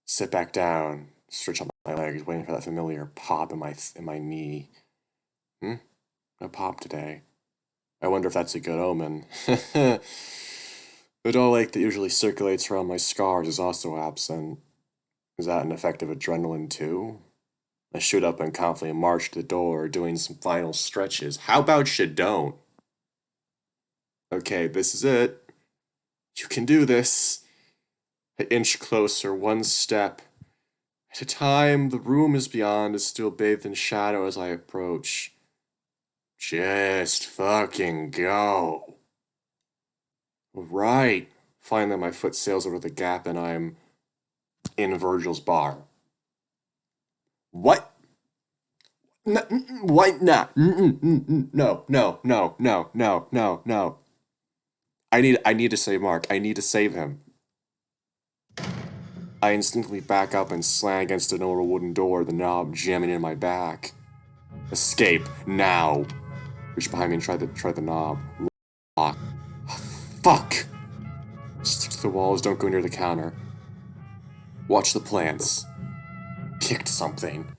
Sit back down, stretch out my legs, waiting for that familiar pop in my knee. No pop today. I wonder if that's a good omen. The dull ache that usually circulates around my scars is also absent. Is that an effect of adrenaline too? I shoot up and confidently march to the door, doing some final stretches. How about you don't? Okay, this is it. You can do this. I inch closer, one step at a time. The room beyond is still bathed in shadow as I approach. Just fucking go. Right. Finally, my foot sails over the gap and I'm in Virgil's bar. What? What? Nah. No. No. I need to save Mark. I need to save him. I instinctively back up and slam against an old wooden door, the knob jamming in my back. Escape now. Reach behind me and try the knob. Lock. Fuck! Stick to the walls, don't go near the counter. Watch the plants. Kicked something.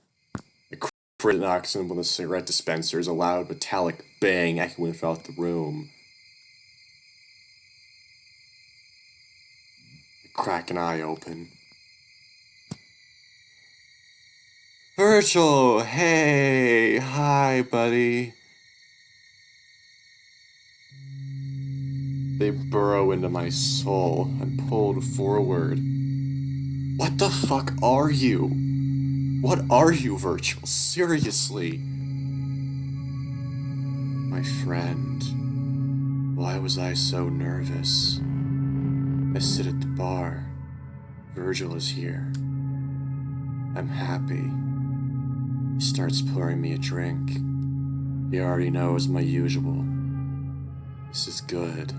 A crit knocks in one of the cigarette dispensers, a loud metallic bang echoing throughout the room. I crack an eye open. Virgil! Hey! Hi, buddy. They burrow into my soul and pulled forward. What the fuck are you? What are you, Virgil? Seriously? My friend, why was I so nervous? I sit at the bar. Virgil is here. I'm happy. He starts pouring me a drink. He already knows my usual. This is good.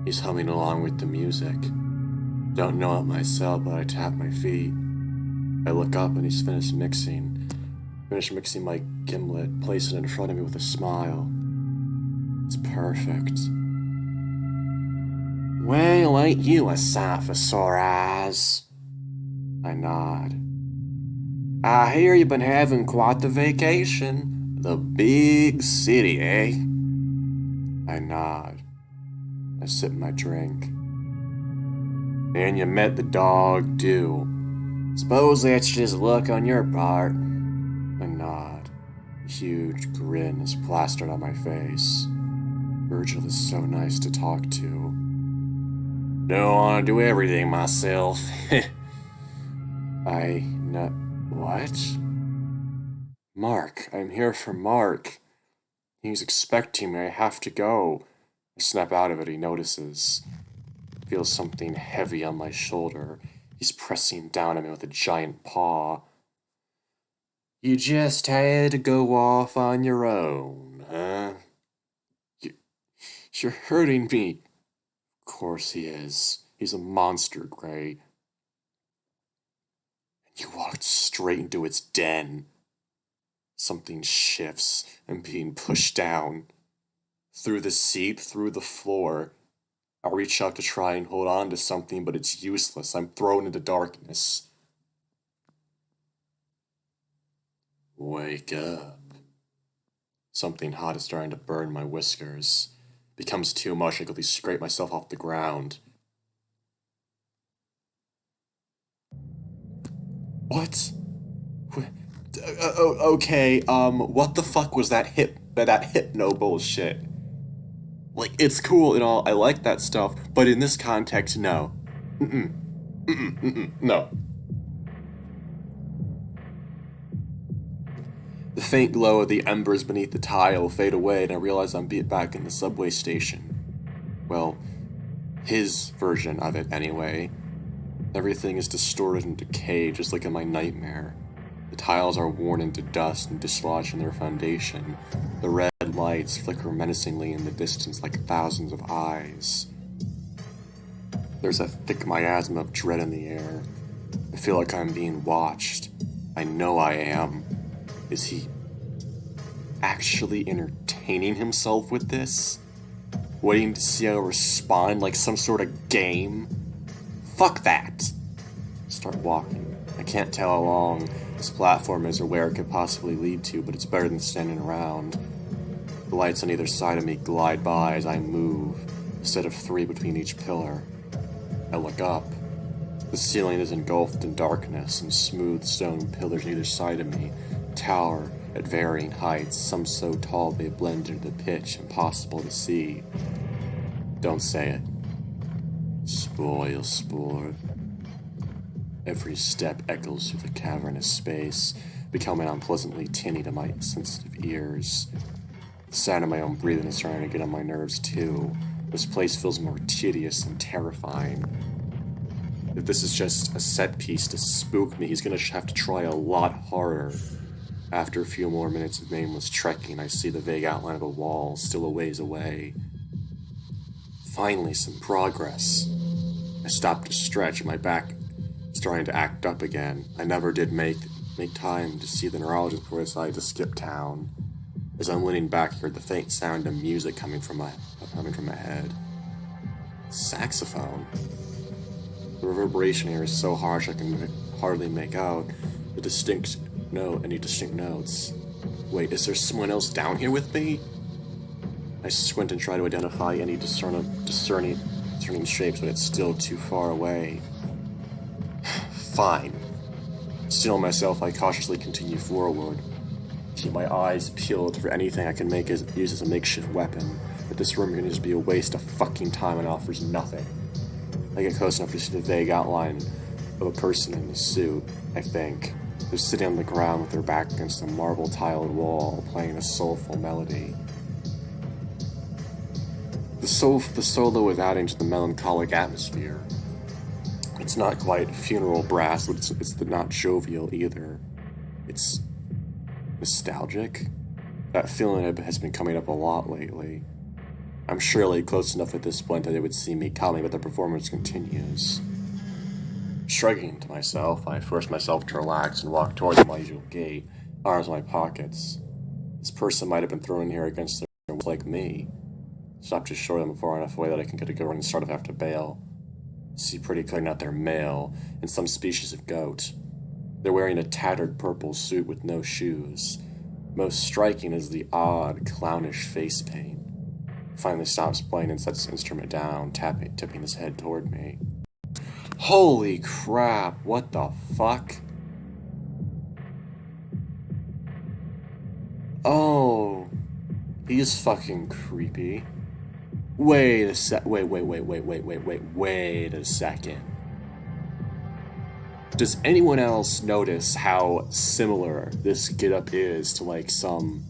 He's humming along with the music. Don't know it myself, but I tap my feet. I look up and he's finished mixing my gimlet, placing it in front of me with a smile. It's perfect. Well, ain't you a sight for sore eyes? I nod. I hear you've been having quite the vacation. The big city, eh? I nod. I sip my drink. And you met the dog, too. Suppose that's just luck on your part. I nod. A huge grin is plastered on my face. Virgil is so nice to talk to. Don't want to do everything myself. What? Mark, I'm here for Mark. He's expecting me. I have to go. I snap out of it. He notices. Feel something heavy on my shoulder. He's pressing down on me with a giant paw. You just had to go off on your own, huh? You, you're hurting me. Of course he is. He's a monster, Gray. You walked straight into its den. Something shifts. I'm being pushed down. Through the seat, through the floor. I reach out to try and hold on to something, but it's useless. I'm thrown into darkness. Wake up. Something hot is starting to burn my whiskers. Becomes too much, I quickly scrape myself off the ground. What? Okay, what the fuck was that hypno bullshit? Like, it's cool and all, I like that stuff, but in this context, no. No. The faint glow of the embers beneath the tile fade away, and I realize I'm back in the subway station. Well, his version of it, anyway. Everything is distorted and decayed, just like in my nightmare. The tiles are worn into dust and dislodged from their foundation. The red lights flicker menacingly in the distance like thousands of eyes. There's a thick miasma of dread in the air. I feel like I'm being watched. I know I am. Is he actually entertaining himself with this? Waiting to see how I respond like some sort of game? Fuck that! Start walking. I can't tell how long this platform is or where it could possibly lead to, but it's better than standing around. The lights on either side of me glide by as I move, a set of 3 between each pillar. I look up. The ceiling is engulfed in darkness, and smooth stone pillars on either side of me tower at varying heights, some so tall they blend into the pitch impossible to see. Don't say it. Spoil sport. Every step echoes through the cavernous space, becoming unpleasantly tinny to my sensitive ears. The sound of my own breathing is starting to get on my nerves too. This place feels more tedious and terrifying. If this is just a set piece to spook me, he's gonna have to try a lot harder. After a few more minutes of aimless trekking, I see the vague outline of a wall still a ways away. Finally, some progress. I stop to stretch, my back starting to act up again. I never did make time to see the neurologist before I decided to skip town. As I'm leaning back, I heard the faint sound of music coming from my head. Saxophone. The reverberation here is so harsh I can hardly make out any distinct notes. Wait, is there someone else down here with me? I squint and try to identify any discerning shapes, but it's still too far away. Fine. Still myself, I cautiously continue forward. Keep my eyes peeled for anything I can use as a makeshift weapon, but this room can just be a waste of fucking time and offers nothing. I get close enough to see the vague outline of a person in a suit, I think. They're sitting on the ground with their back against a marble-tiled wall, playing a soulful melody. The solo is adding to the melancholic atmosphere. It's not quite funeral brass, but it's not jovial either. It's nostalgic. That feeling has been coming up a lot lately. I'm surely close enough at this point that they would see me coming, but the performance continues. Shrugging to myself, I force myself to relax and walk towards my usual gait, arms in my pockets. This person might have been thrown in here against their will like me. Stop just short of them far enough away that I can get a good running start if I have to bail. See pretty clear not they're male, and some species of goat. They're wearing a tattered purple suit with no shoes. Most striking is the odd, clownish face paint. Finally stops playing and sets his instrument down, tipping his head toward me. Holy crap, what the fuck? Oh, he's fucking creepy. Wait a second. Does anyone else notice how similar this getup is to like something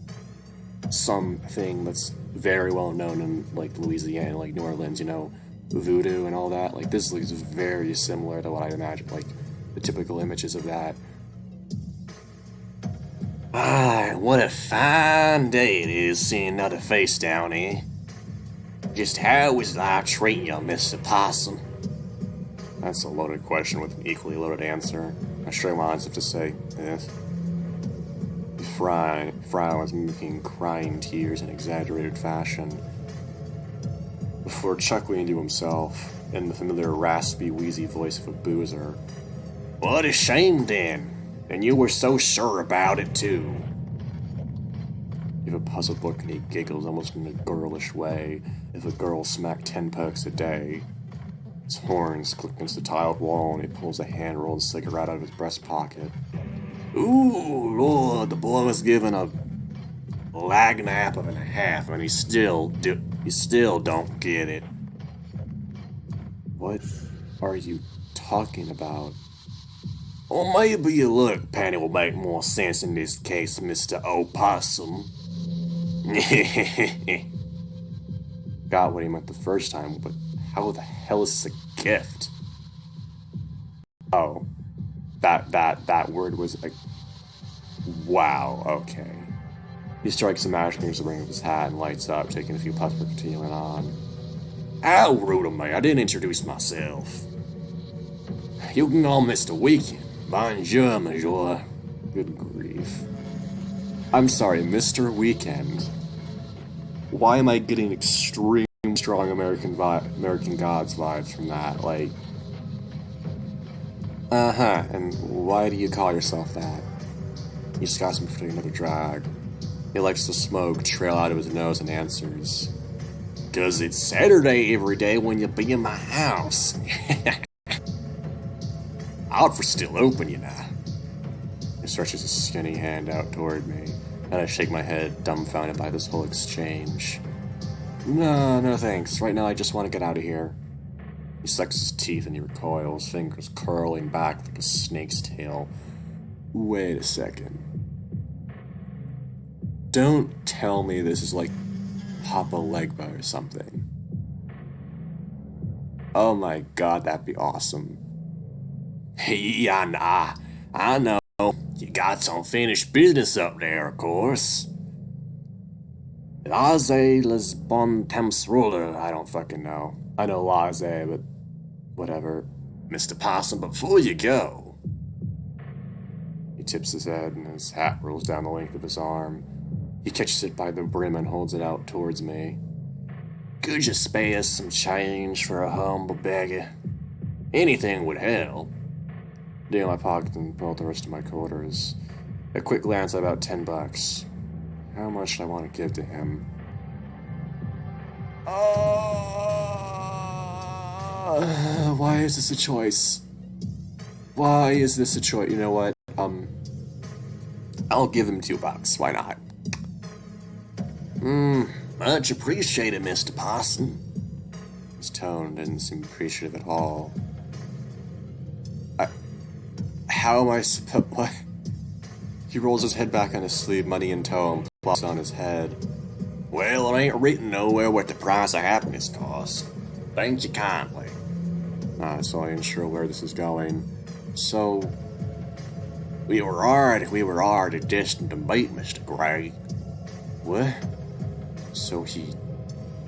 that's very well known in like Louisiana, like New Orleans, you know, voodoo and all that. Like, this looks very similar to what I imagine, like, the typical images of that. Ah, what a fine day it is seeing another face down here. Just how was I treating you, Mr. Possum? That's a loaded question with an equally loaded answer. I strain my eyes up to say, yes. Fry was mimicking crying tears in exaggerated fashion, before chuckling to himself in the familiar raspy, wheezy voice of a boozer. What a shame, then! And you were so sure about it, too. You have a puzzled look and he giggles almost in a girlish way, if a girl smacked 10 pokes a day. His horns click against the tiled wall and he pulls a hand-rolled cigarette out of his breast pocket. Ooh, Lord, the boy was given a lag nap of and a half, and he still don't get it. What are you talking about? Well, maybe your look, Penny, will make more sense in this case, Mr. Opossum. Got what he meant the first time, but how the hell is this a gift? Oh. That word was like, wow, okay. He strikes a match near the ring of his hat and lights up, taking a few puffs before continuing on. How rude of me, I didn't introduce myself. You can call Mr. Weekend. Bonjour, monsieur. Good grief. I'm sorry, Mr. Weekend. Why am I getting extreme strong American Gods vibes from that? Like, and why do you call yourself that? He scoffs him for taking another drag. He likes the smoke trail out of his nose and answers. 'Cause it's Saturday every day when you be in my house. Outfit's still open, you know. He stretches his skinny hand out toward me, and I shake my head, dumbfounded by this whole exchange. No thanks. Right now I just want to get out of here. He sucks his teeth and he recoils, fingers curling back like a snake's tail. Wait a second. Don't tell me this is like Papa Legba or something. Oh my god, that'd be awesome. Yeah, nah. I know. You got some finished business up there, of course. Laissez les bon temps roller. I don't fucking know. I know laissez, but whatever. Mr. Possum, before you go. He tips his head and his hat rolls down the length of his arm. He catches it by the brim and holds it out towards me. Could you spare us some change for a humble beggar? Anything would help. Dig in my pocket and pull out the rest of my quarters. A quick glance at about $10. How much do I want to give to him? Why is this a choice? Why is this a choice? You know what? I'll give him $2. Why not? Much appreciated, Mr. Possum. His tone didn't seem appreciative at all. How am I supposed... What? He rolls his head back on his sleeve, money in tow, and plops on his head. Well, it ain't written nowhere what the price of happiness costs. Thank you kindly. So I ain't sure where this is going. So... We were already destined to meet, Mr. Gray. What? So he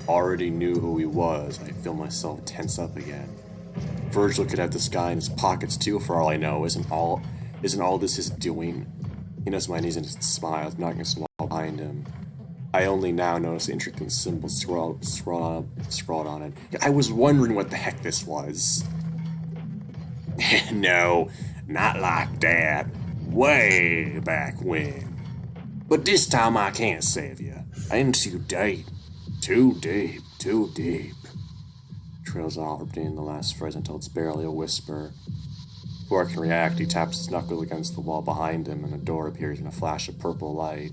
already knew who he was. I feel myself tense up again. Virgil could have this guy in his pockets too, for all I know. Isn't all this his doing? He knows my knees and smiles, knocking his wall behind him. I only now notice the intricate symbols scrawled on it. I was wondering what the heck this was. No, not like that. Way back when. But this time I can't save you. I'm too deep. Too deep. Too deep. Trails off, repeating the last phrase until it's barely a whisper. Before I can react, he taps his knuckle against the wall behind him, and a door appears in a flash of purple light.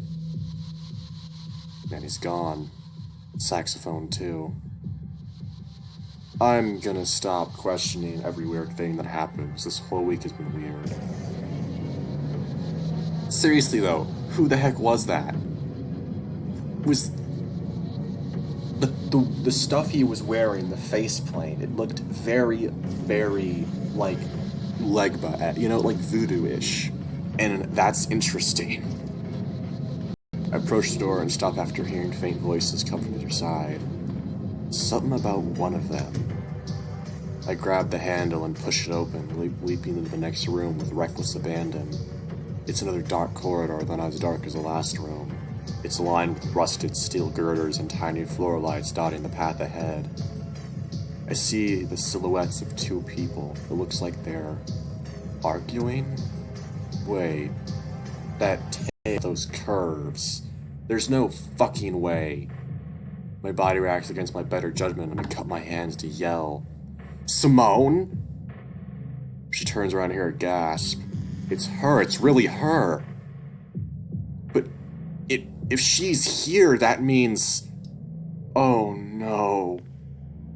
Then he's gone. Saxophone, too. I'm gonna stop questioning every weird thing that happens. This whole week has been weird. Seriously, though, who the heck was that? Was... The the stuff he was wearing, the faceplate, it looked very, very like Legba, like voodoo-ish. And that's interesting. I approached the door and stopped after hearing faint voices come from either side. Something about one of them. I grabbed the handle and pushed it open, leaping into the next room with reckless abandon. It's another dark corridor, though not as dark as the last room. It's lined with rusted steel girders and tiny floor lights dotting the path ahead. I see the silhouettes of two people. It looks like they're arguing? Wait, that tail, those curves. There's no fucking way. My body reacts against my better judgment and I cut my hands to yell. Simone? She turns around to hear a gasp. It's her, it's really her. But if she's here, that means... Oh no.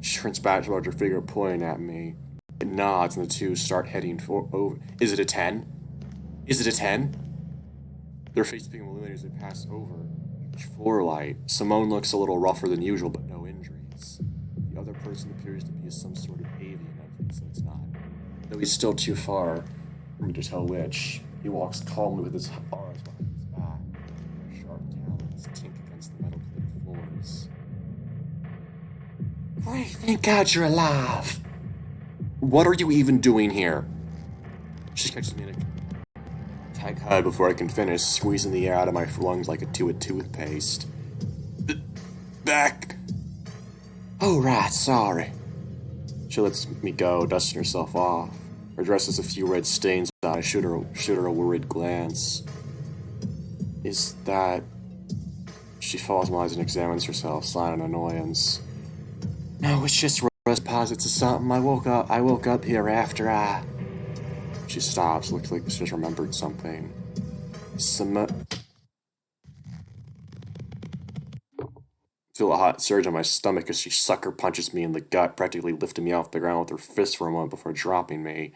She turns back towards her figure pointing at me. It nods and the two start heading over. Is it a 10? Is it a 10? Their faces being illuminated as they pass over each floor light. Simone looks a little rougher than usual, but no injuries. The other person appears to be some sort of avian entity, so it's not. Though he's still too far for me to tell which. He walks calmly with his arms behind his back. Their sharp talons tink against the metal plate floors. Why, thank God you're alive! What are you even doing here? She catches me in a tight hug before I can finish, squeezing the air out of my lungs like a tube of toothpaste. Back! Oh, right, sorry. She lets me go, dusting herself off. Her dress has a few red stains on it. I shoot her a worried glance. Is that... She follows my eyes and examines herself, sighing in annoyance. No, it's just rose posits or something. I woke up here after I... She stops, looks like she just remembered something. Feel a hot surge on my stomach as she sucker punches me in the gut, practically lifting me off the ground with her fist for a moment before dropping me.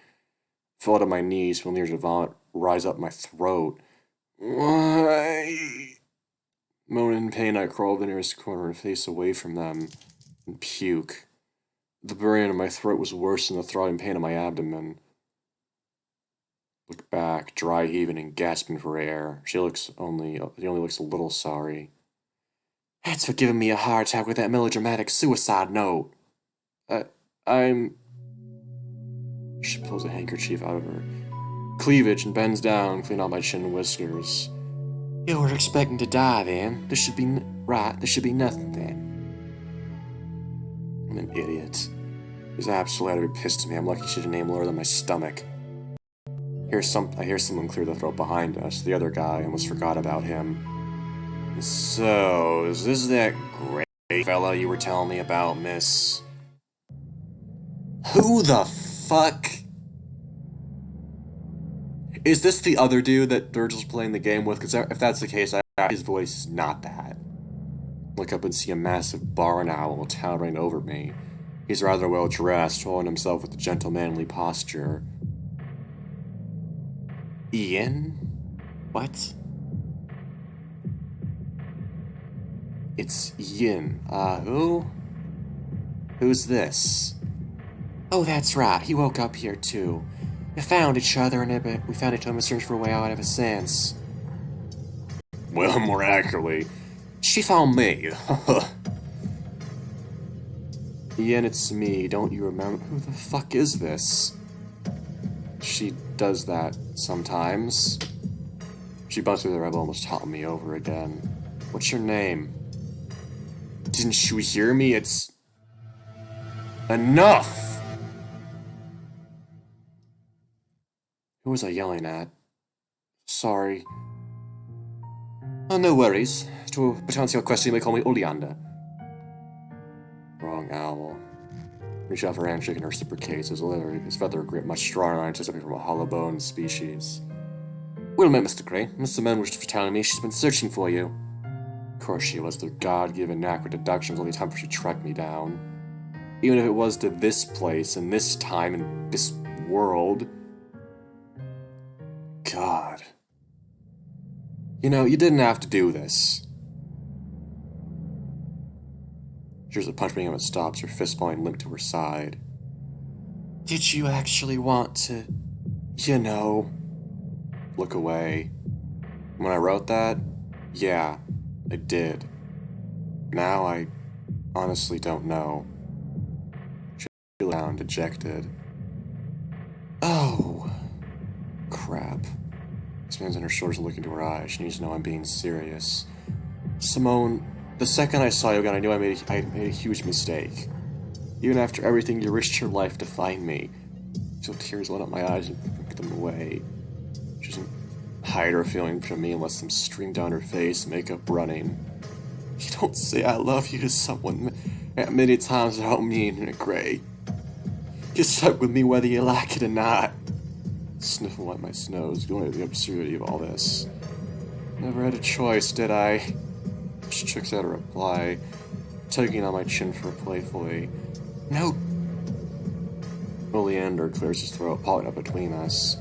Fell to my knees, feeling the urge to vomit rise up my throat. Why? Moaning in pain, I crawl to the nearest corner and face away from them and puke. The burning in my throat was worse than the throbbing pain in my abdomen. Look back, dry heaving and gasping for air. She only looks a little sorry. That's for giving me a heart attack with that melodramatic suicide note. I'm... She pulls a handkerchief out of her cleavage and bends down, cleaning out my chin and whiskers. You were expecting to die then. There should be nothing then. I'm an idiot. She's absolutely out of her pissed at me. I'm lucky she didn't aim lower than my stomach. I hear someone clear the throat behind us. The other guy, I almost forgot about him. So, is this that great fella you were telling me about, miss? Who the fuck? Is this the other dude that Virgil's playing the game with? Because if that's the case, his voice is not that. Look up and see a massive barn owl towering over me. He's rather well dressed, holding himself with a gentlemanly posture. Ian? What? It's Yin. Who? Who's this? Oh, that's right. He woke up here, too. We found each other and we found each other and searched for a way out ever since. Well, more accurately, she found me. Yin, it's me. Don't you remember? Who the fuck is this? She does that sometimes. She busts through the rebel, almost toppling me over again. What's your name? Didn't you hear me? It's... Enough! Who was I yelling at? Sorry. Oh, no worries. But to answer your question, you may call me Oleander. Wrong owl. Reach out for a handshake and reciprocates. His feather grip much stronger than I anticipated from a hollow bone species. Well met, Mr. Gray. Miss Simone was just telling me she's been searching for you. Of course she was. The God-given knack for deduction was the only time she tracked me down. Even if it was to this place, and this time, and this world. God. You know, you didn't have to do this. She hears a punch being able to stops, her fist point linked to her side. Did you actually want to, look away? When I wrote that, yeah, I did. Now I honestly don't know. She feels down, dejected. Oh, crap. This man's on her shoulders looking to her eyes. She needs to know I'm being serious. Simone, the second I saw you again, I knew I made a huge mistake. Even after everything, you risked your life to find me. So tears went up my eyes and pricked them away. She doesn't hide her feeling from me and lets them stream down her face, makeup running. You don't say I love you to someone many times without meaning it, Gray. You're stuck with me whether you like it or not. Sniffle at my nose, going at the absurdity of all this. Never had a choice, did I? She checks out a reply, tugging on my chin for playfully. No. Oleander clears his throat, pulling up between us.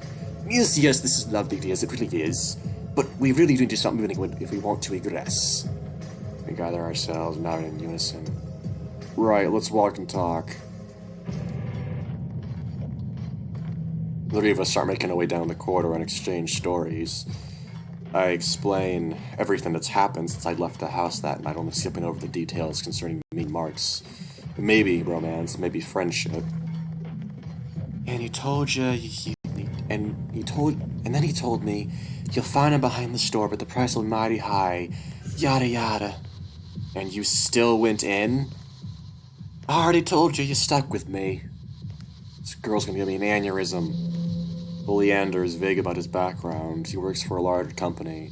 Yes, this is lovely, dears, it really is. But we really need to stop moving if we want to regress. We gather ourselves, nodding in unison. Right, let's walk and talk. The three of us start making our way down the corridor and exchange stories. I explain everything that's happened since I left the house that night, only skipping over the details concerning me and Mark's. Maybe romance, maybe friendship. And he told you, and then he told me, you'll find him behind the store, but the price will be mighty high, yada yada. And you still went in? I already told you stuck with me. This girl's gonna give me an aneurysm. Oleander is vague about his background. He works for a large company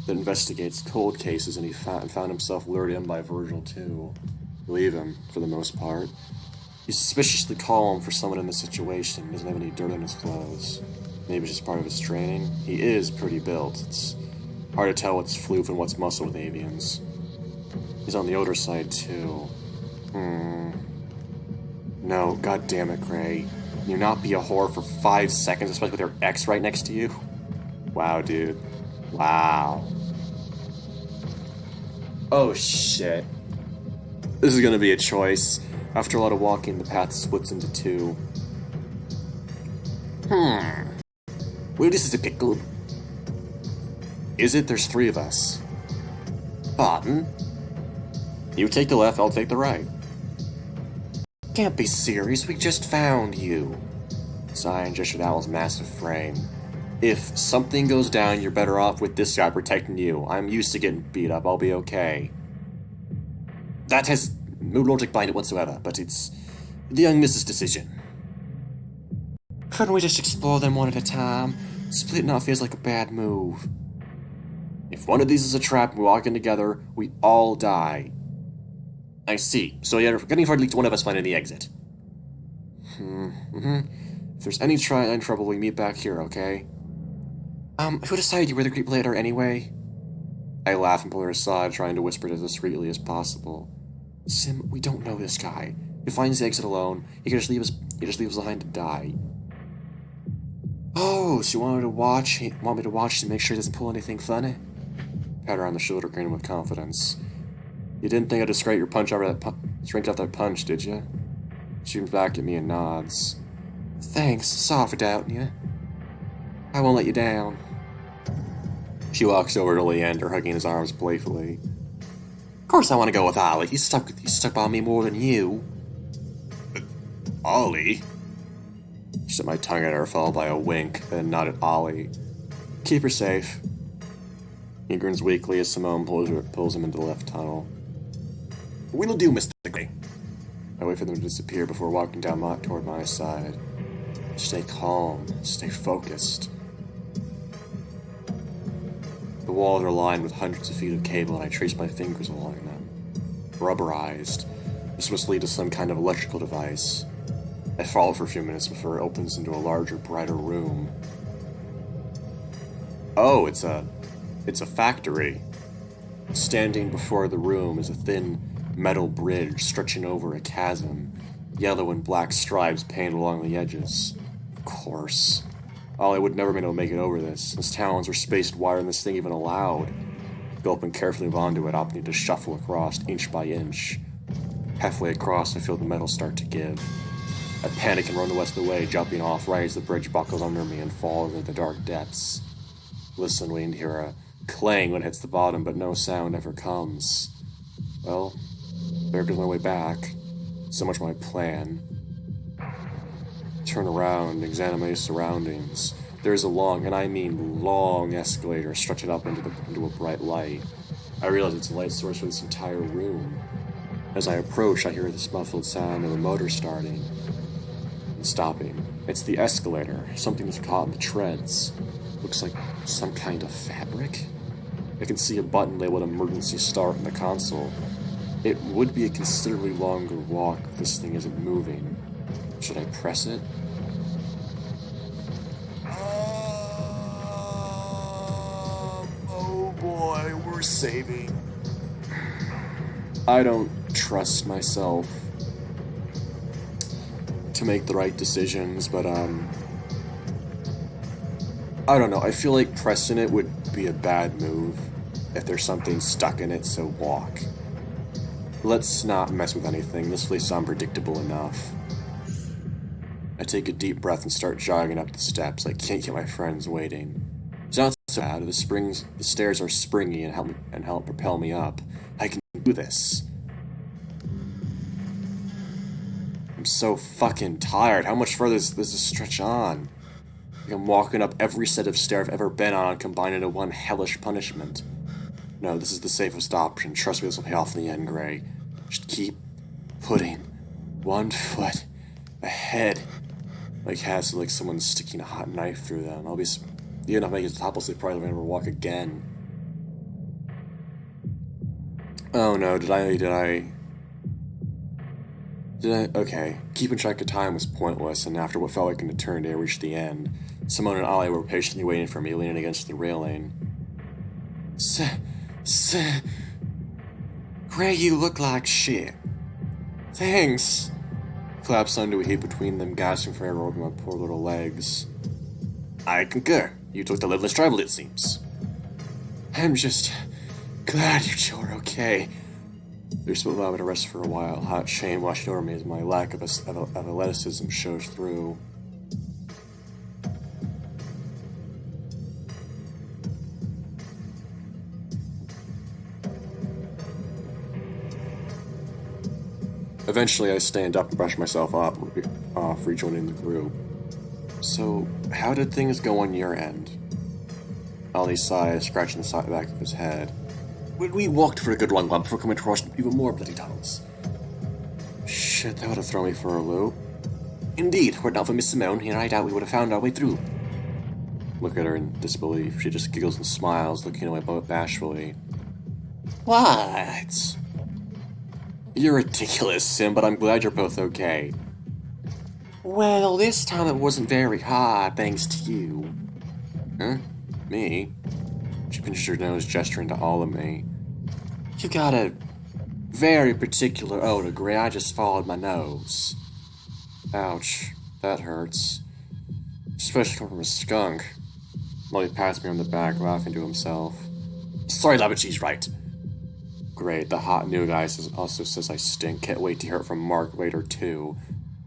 that investigates cold cases, and he found himself lured in by Virgil, too. Believe him, for the most part. He's suspiciously calm for someone in this situation. He doesn't have any dirt on his clothes. Maybe it's just part of his training. He is pretty built. It's hard to tell what's floof and what's muscle with avians. He's on the older side, too. No, god damn it, Gray. Can you not be a whore for 5 seconds, especially with your ex right next to you? Wow, dude. Wow. Oh, shit. This is gonna be a choice. After a lot of walking, the path splits into two. Well, this is a pickle. Is it? There's 3 of us. Pardon? You take the left, I'll take the right. Can't be serious, we just found you. Zion gestured Owl's massive frame. If something goes down, you're better off with this guy protecting you. I'm used to getting beat up, I'll be okay. That has no logic behind it whatsoever, but it's the young Mrs. decision. Couldn't we just explore them one at a time? Splitting off feels like a bad move. If one of these is a trap and we walk in together, we all die. I see. So you're getting for at least one of us finding the exit. If there's any trouble, we meet back here, okay? Who decided you were the creep later anyway? I laugh and pull her aside, trying to whisper as discreetly as possible. Sim, we don't know this guy. If he finds the exit alone, he can just leave us behind to die. Oh, so you want me to watch to make sure he doesn't pull anything funny? Pat her on the shoulder, grinning with confidence. You didn't think I'd discredit your punch over that strength off that punch, did you? She looks back at me and nods. Thanks, sorry for doubting you. I won't let you down. She walks over to Leander, hugging his arms playfully. Of course I want to go with Ollie. He's stuck by me more than you. Ollie? She set my tongue at her, followed by a wink, then nodded at Ollie. Keep her safe. He grins weakly as Simone pulls him into the left tunnel. What'll do, Mr. Gray? I wait for them to disappear before walking down toward my side. Stay calm. Stay focused. The walls are lined with hundreds of feet of cable, and I trace my fingers along them. Rubberized. This must lead to some kind of electrical device. I follow for a few minutes before it opens into a larger, brighter room. Oh, it's a factory. Standing before the room is a thin metal bridge stretching over a chasm, yellow and black stripes painted along the edges. Of course. Ollie would never been able to make it over this. His talons were spaced wider than this thing even allowed. Gulp and carefully move onto it, opting to shuffle across inch by inch. Halfway across, I feel the metal start to give. I panic and run the rest of the way, jumping off right as the bridge buckles under me and fall into the dark depths. Listen, waiting to hear a clang when it hits the bottom, but no sound ever comes. Well, there goes my way back. So much my plan. Turn around, examine my surroundings. There's a long, and I mean long, escalator stretching up into a bright light. I realize it's a light source for this entire room. As I approach, I hear this muffled sound of a motor starting and stopping. It's the escalator. Something is caught in the treads. Looks like some kind of fabric. I can see a button labeled emergency start in the console. It would be a considerably longer walk if this thing isn't moving. Should I press it? Oh boy, we're saving. I don't trust myself to make the right decisions, but I don't know. I feel like pressing it would be a bad move if there's something stuck in it, so walk. Let's not mess with anything. This place is unpredictable enough. I take a deep breath and start jogging up the steps. I can't keep my friends waiting. It's not so bad. The stairs are springy and help propel me up. I can do this. I'm so fucking tired. How much further does this stretch on? Like I'm walking up every set of stairs I've ever been on, combined into one hellish punishment. No, this is the safest option. Trust me, this will pay off in the end, Gray. Just keep putting one foot ahead. Like someone's sticking a hot knife through them. I'll be even if I make it to the top, I'll say probably never walk again. Oh no, did I? Okay. Keeping track of time was pointless, and after what felt like an eternity, I reached the end. Simone and Ollie were patiently waiting for me, leaning against the railing. Gray, you look like shit. Thanks. Collapsed onto a heap between them, gasping for air over my poor little legs. I concur. You took the liveless tribal, it seems. I'm just glad you two are okay. They're supposed to allow me to rest for a while. Hot shame washing over me as my lack of athleticism shows through. Eventually, I stand up and brush myself off, rejoining the group. So, how did things go on your end? Ollie sighs, scratching the back of his head. We walked for a good long while before coming across even more bloody tunnels. Shit, that would have thrown me for a loop. Indeed, were it not for Miss Simone here, I doubt we would have found our way through. Look at her in disbelief. She just giggles and smiles, looking away bashfully. What? You're ridiculous, Sim, but I'm glad you're both okay. Well, this time it wasn't very hard, thanks to you. Huh? Me? She pinched her nose, gesturing to all of me. You got a very particular odor, Gray. I just followed my nose. Ouch. That hurts. Especially coming from a skunk. Molly passed me on the back, laughing to himself. Sorry, love it, she's right. Great, the hot new guy also says I stink. Can't wait to hear it from Mark later, too.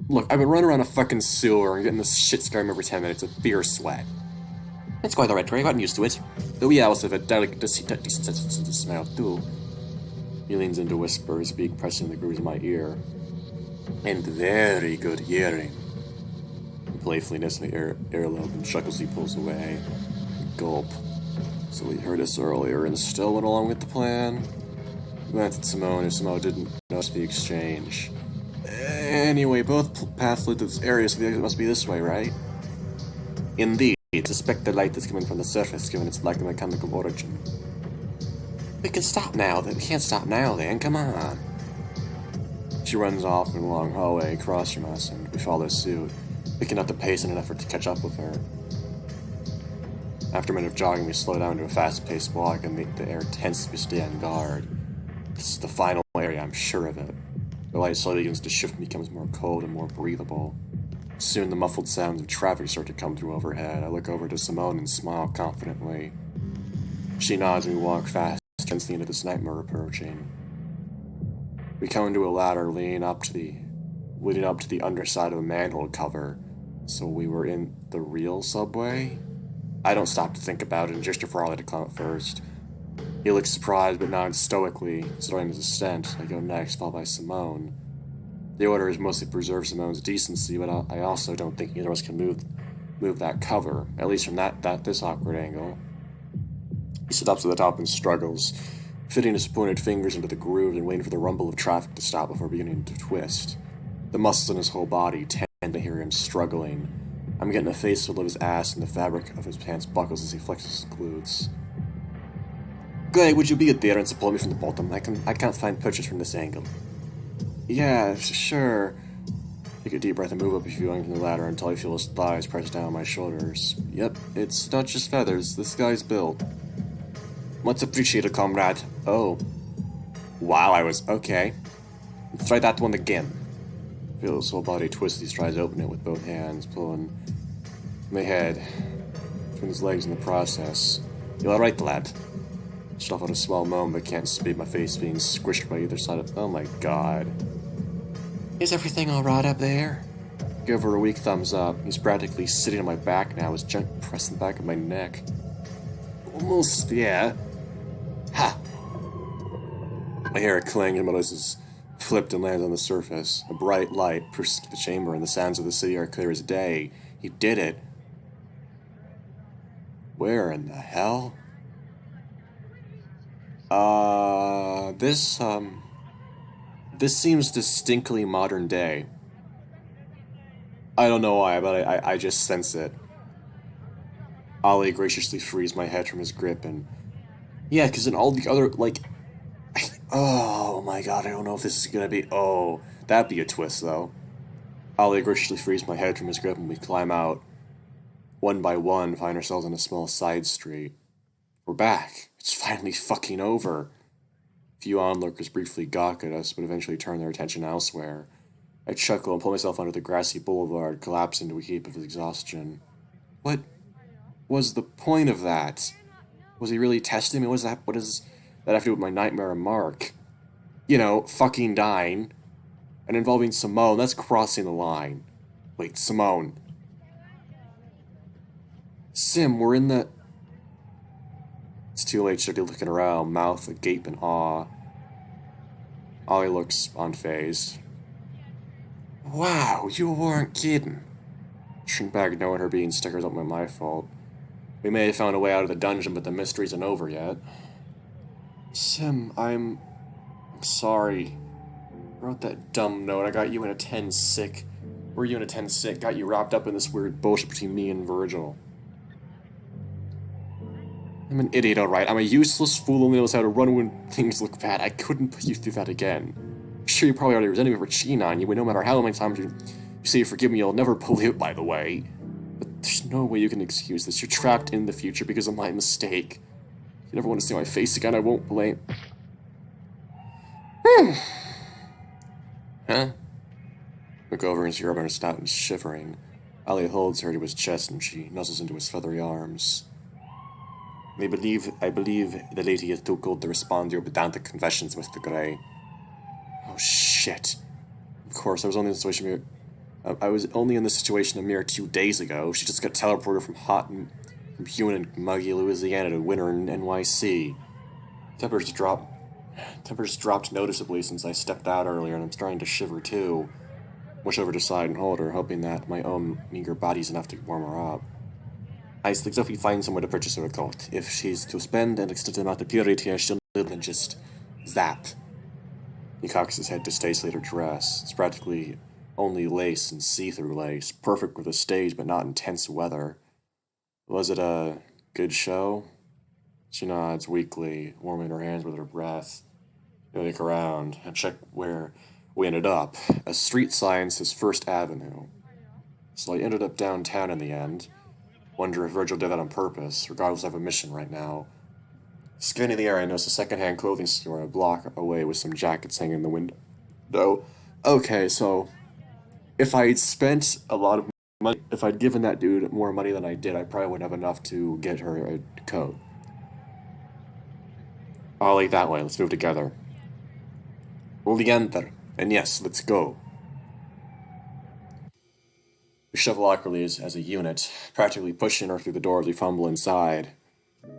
Look, I've been running around a fucking sewer and getting this shit scared every 10 minutes of fear sweat. It's quite alright, Gray. I've gotten used to it. Though we also have a delicate, decent sense of smell, too. He leans into whispers, beak pressing the grooves in my ear. And very good hearing. He playfully nestles the earlobe and chuckles as he pulls away. Gulp. So he heard us earlier and still went along with the plan? Glanced at Simone, if Simone didn't notice the exchange. Anyway, both paths lead to this area, so it must be this way, right? Indeed. Suspect the light is coming from the surface, given its lack of mechanical origin. We can stop now. We can't stop now, then. Come on. She runs off in a long hallway across from us, and we follow suit, picking up the pace in an effort to catch up with her. After a minute of jogging, we slow down to a fast-paced walk and make the air tense as we stay on guard. This is the final area, I'm sure of it. The light slowly begins to shift and becomes more cold and more breathable. Soon the muffled sounds of traffic start to come through overhead. I look over to Simone and smile confidently. She nods and we walk fast, sensing into this nightmare approaching. We come into a ladder leading up to the underside of a manhole cover. So we were in the real subway? I don't stop to think about it and gesture for Ollie to climb up first. He looks surprised but nods stoically, considering his descent. I go next, followed by Simone. The order is mostly to preserve Simone's decency, but I also don't think either of us can move that cover, at least from this awkward angle. He sits up to the top and struggles, fitting his pointed fingers into the groove and waiting for the rumble of traffic to stop before beginning to twist. The muscles in his whole body tend to hear him struggling. I'm getting a face full of his ass, and the fabric of his pants buckles as he flexes his glutes. Grey, would you be there and support me from the bottom? I can't find purchase from this angle. Yeah, sure. Take a deep breath and move up a few rungs from the ladder until I feel his thighs press down on my shoulders. Yep, it's not just feathers. This guy's built. Much appreciated, comrade. Oh. Wow, I was... Okay. Let's try that one again. Feel his whole body twist as he tries to open it with both hands, pulling my head between his legs in the process. You alright, lad? Stuff out a small moan, but can't speak. My face being squished by either side of... Oh my god. Is everything alright up there? Give her a weak thumbs up. He's practically sitting on my back now, his junk pressing the back of my neck. Almost, yeah. Ha! I hear a clang and Melissa's flipped and lands on the surface. A bright light pushes through the chamber, and the sounds of the city are clear as day. He did it. Where in the hell? This seems distinctly modern day. I don't know why, but I just sense it. Ollie graciously frees my head from his grip, and... Yeah, because in all the other, like... Oh my god, I don't know if this is gonna be... Oh, that'd be a twist, though. Ollie graciously frees my head from his grip, and we climb out. One by one, find ourselves on a small side street. We're back. It's finally fucking over. A few onlookers briefly gawk at us, but eventually turn their attention elsewhere. I chuckle and pull myself onto the grassy boulevard, collapse into a heap of exhaustion. What was the point of that? Was he really testing me? What does that have to do with my nightmare of Mark? You know, fucking dying. And involving Simone, that's crossing the line. Wait, Simone. Sim, we're in the... It's too late, started looking around, mouth agape in awe. Ollie looks unfazed. Wow, you weren't kidding. Shrink back knowing her being stickers up my fault. We may have found a way out of the dungeon, but the mystery isn't over yet. Sim, I'm sorry. I wrote that dumb note. I got you in a 10 sick. Were you in a 10 sick? Got you wrapped up in this weird bullshit between me and Virgil. I'm an idiot, alright. I'm a useless fool who only knows how to run when things look bad. I couldn't put you through that again. I'm sure you probably already resent me for cheating on you, but no matter how many times you say you forgive me, you'll never believe it, by the way. But there's no way you can excuse this. You're trapped in the future because of my mistake. If you never want to see my face again, I won't blame... Huh? Look over and see her up on her snout and shivering. Ollie holds her to his chest and she nuzzles into his feathery arms. I believe the lady is too cold to respond to your pedantic confessions, Mr. Grey. Oh shit. Of course, I was only in this situation a mere 2 days ago. She just got teleported from humid and muggy Louisiana to winter in NYC. Temperatures dropped noticeably since I stepped out earlier, and I'm starting to shiver too. Wish over to side and hold her, hoping that my own meager body's enough to warm her up. I suggest if we find somewhere to purchase her a coat. If she's to spend an extended amount of period here, she'll live than just that. He cocks his head distastefully at her dress. It's practically only lace and see-through lace, perfect with the stage but not intense weather. Was it a good show? She nods weakly, warming her hands with her breath. I look around and check where we ended up. A street sign says First Avenue. So I ended up downtown in the end. Wonder if Virgil did that on purpose, regardless of a mission right now. Scanning the area, I notice a second-hand clothing store a block away with some jackets hanging in the window. Okay, so if I'd spent a lot of money, if I'd given that dude more money than I did, I probably wouldn't have enough to get her a coat. Ollie, that way. Let's move together. We'll enter. And yes, let's go. We shuffle awkwardly as a unit, practically pushing her through the door as we fumble inside.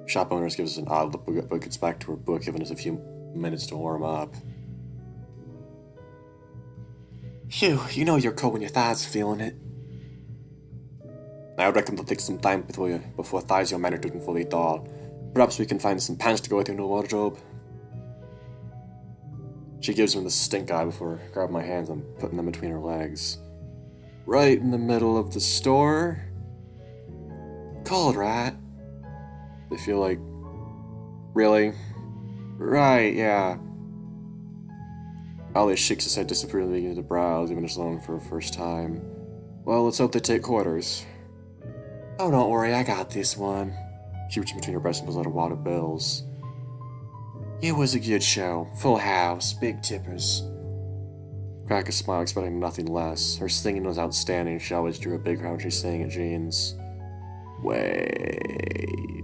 Shop owners give us an odd look but gets back to her book, giving us a few minutes to warm up. Phew, you know you're cold when your thighs are feeling it. I reckon it'll take some time before thighs your manner didn't fully thaw. Perhaps we can find some pants to go with your new wardrobe. She gives me the stink eye before grabbing my hands and putting them between her legs. Right in the middle of the store. Cold, right? They feel like... Really? Right, yeah. Ollie shakes his head disapprovingly into the brows, even as alone for the first time. Well, let's hope they take quarters. Oh, don't worry, I got this one. She reaches between her breasts and pulls out a wad of bills. It was a good show. Full house, big tippers. Crack a smile, expecting nothing less. Her singing was outstanding. She always drew a big crowd when she sang at Jean's. Wait.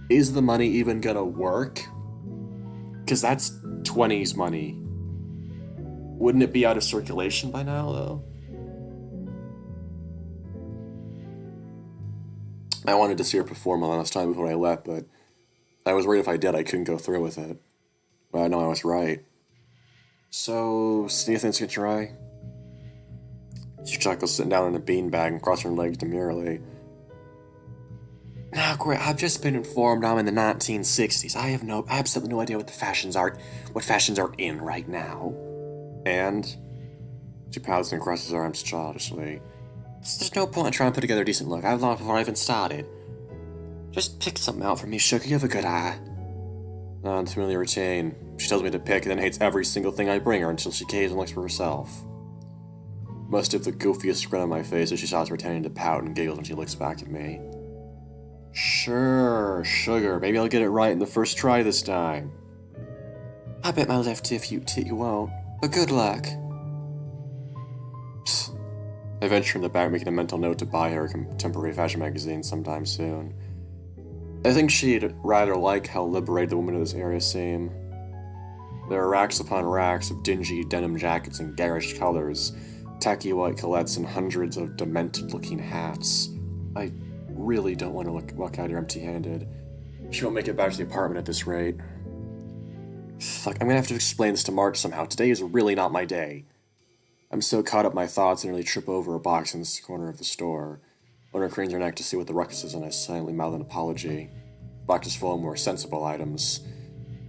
Is the money even gonna work? Because that's 20s money. Wouldn't it be out of circulation by now, though? I wanted to see her perform one last time before I left, but I was worried if I did, I couldn't go through with it. But I know I was right. So, see anything to catch your eye? She chuckles, sitting down in a beanbag and crossing her legs demurely. Now, great, I've just been informed I'm in the 1960s. I have absolutely no idea what fashions are in right now. And she pouts and crosses her arms childishly. There's no point in trying to put together a decent look. I've lost before I even started. Just pick something out for me, sugar. You have a good eye. It's really a routine. She tells me to pick and then hates every single thing I bring her until she caves and looks for herself. Must have the goofiest grin on my face as she stops pretending to pout and giggles when she looks back at me. Sure, sugar. Maybe I'll get it right in the first try this time. I bet my left tit you won't. But good luck. Psst. I venture in the back, making a mental note to buy her a contemporary fashion magazine sometime soon. I think she'd rather like how liberated the women of this area seem. There are racks upon racks of dingy denim jackets in garish colors, tacky white collares, and hundreds of demented-looking hats. I really don't want to walk out here empty-handed. She won't make it back to the apartment at this rate. Fuck, I'm gonna have to explain this to Mark somehow. Today is really not my day. I'm so caught up in my thoughts I nearly trip over a box in this corner of the store. Owner cranes her neck to see what the ruckus is, and I silently mouth an apology. The box is full of more sensible items.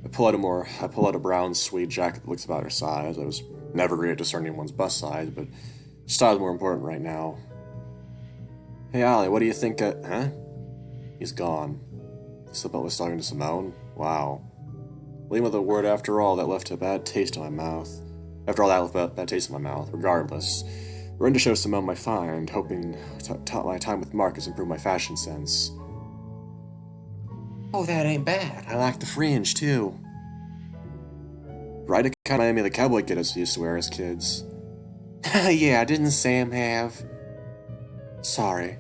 I pull out a brown suede jacket that looks about her size. I was never great at discerning one's bust size, but style's more important right now. Hey Ollie, what do you think huh? He's gone. Slip was talking to Simone? Wow. Leaving with a word after all that left a bad taste in my mouth. Regardless. We're in to show Simone my find, hoping my time with Mark has improved my fashion sense. Oh, that ain't bad. I like the fringe, too. Right, it kind of reminded me of the cowboy kiddos we used to wear as kids. Yeah, didn't Sam have? Sorry.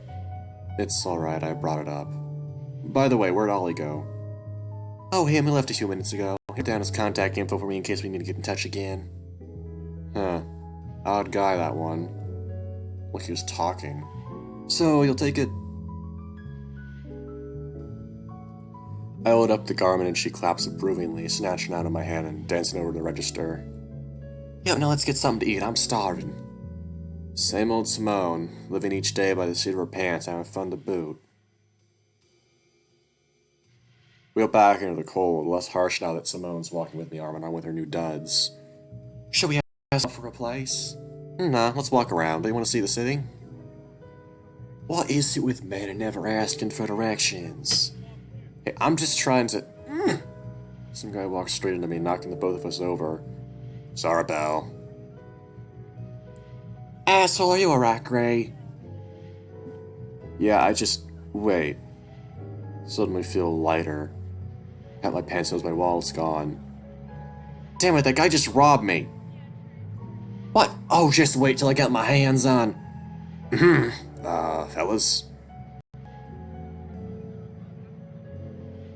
It's alright, I brought it up. By the way, where'd Ollie go? Oh, him, he left a few minutes ago. Hit down his contact info for me in case we need to get in touch again. Huh. Odd guy, that one. Like he was talking. So, you'll take it? I hold up the garment and she claps approvingly, snatching out of my hand and dancing over to the register. Yo, now let's get something to eat. I'm starving. Same old Simone, living each day by the seat of her pants, having fun to boot. We go back into the cold, less harsh now that Simone's walking with me arm in arm with her new duds. Should we ask for a place? Nah, let's walk around. Do you want to see the city? What is it with men and never asking for directions? Hey, I'm just trying to... Some guy walks straight into me, knocking the both of us over. Sorry, pal. Asshole, are you alright, Gray? Yeah, wait. Suddenly feel lighter. Pat my pants as my wallet's gone. Damn it, that guy just robbed me. What? Oh, just wait till I get my hands on... fellas?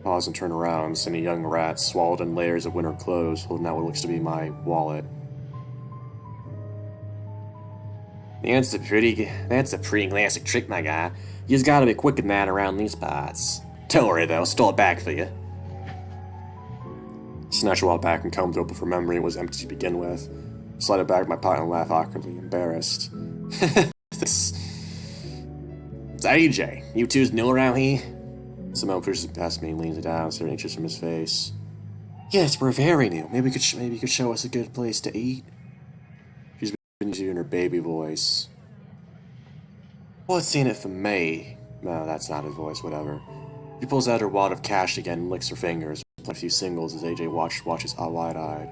Pause and turn around, seeing a young rat swallowed in layers of winter clothes, holding out what looks to be my wallet. That's a pretty classic trick, my guy. You just gotta be quick than that around these parts. Don't worry though, stole it back for you. Snatch a wallet back and combed through it for memory it was empty to begin with. Slide it back in my pocket and laugh awkwardly, embarrassed. This... It's AJ. You two's new around here? Simone pushes past me and leans down, staring inches from his face. Yes, we're very new. Maybe you could show us a good place to eat. She's been using her baby voice. What's in it for me? No, that's not his voice, whatever. She pulls out her wad of cash again and licks her fingers, playing a few singles as AJ watches wide-eyed.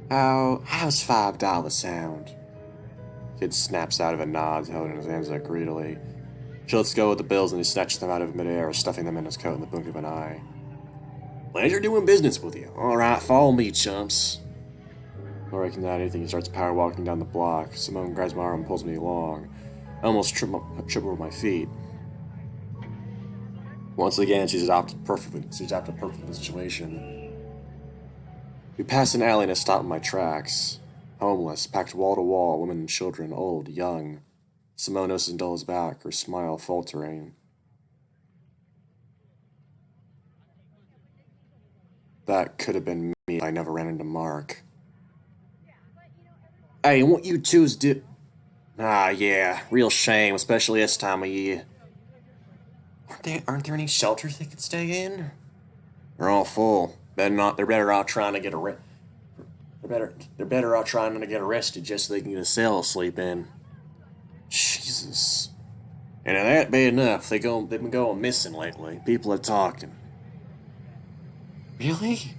How's $5 sound? Kid snaps out of it and nods, holding his hands out greedily. She lets go with the bills and he snatches them out of midair, stuffing them in his coat in the blink of an eye. Pleasure doing business with you. Alright, follow me, chumps. Before I can add anything, he starts power walking down the block. Simone grabs my arm and pulls me along. I almost trip over my feet. Once again, she's adapted perfectly to the situation. We pass an alley and I stop in my tracks. Homeless, packed wall to wall, women and children, old, young. Simone notices and dulls back, her smile faltering. That could have been me if I never ran into Mark. Hey, what you two's do? Ah, yeah, real shame, especially this time of year. Aren't there any shelters they could stay in? They're all full. They're better off trying to get They're better off trying to get arrested just so they can get a cell to sleep in. Jesus. And if that be enough, they've been going missing lately. People are talking. Really?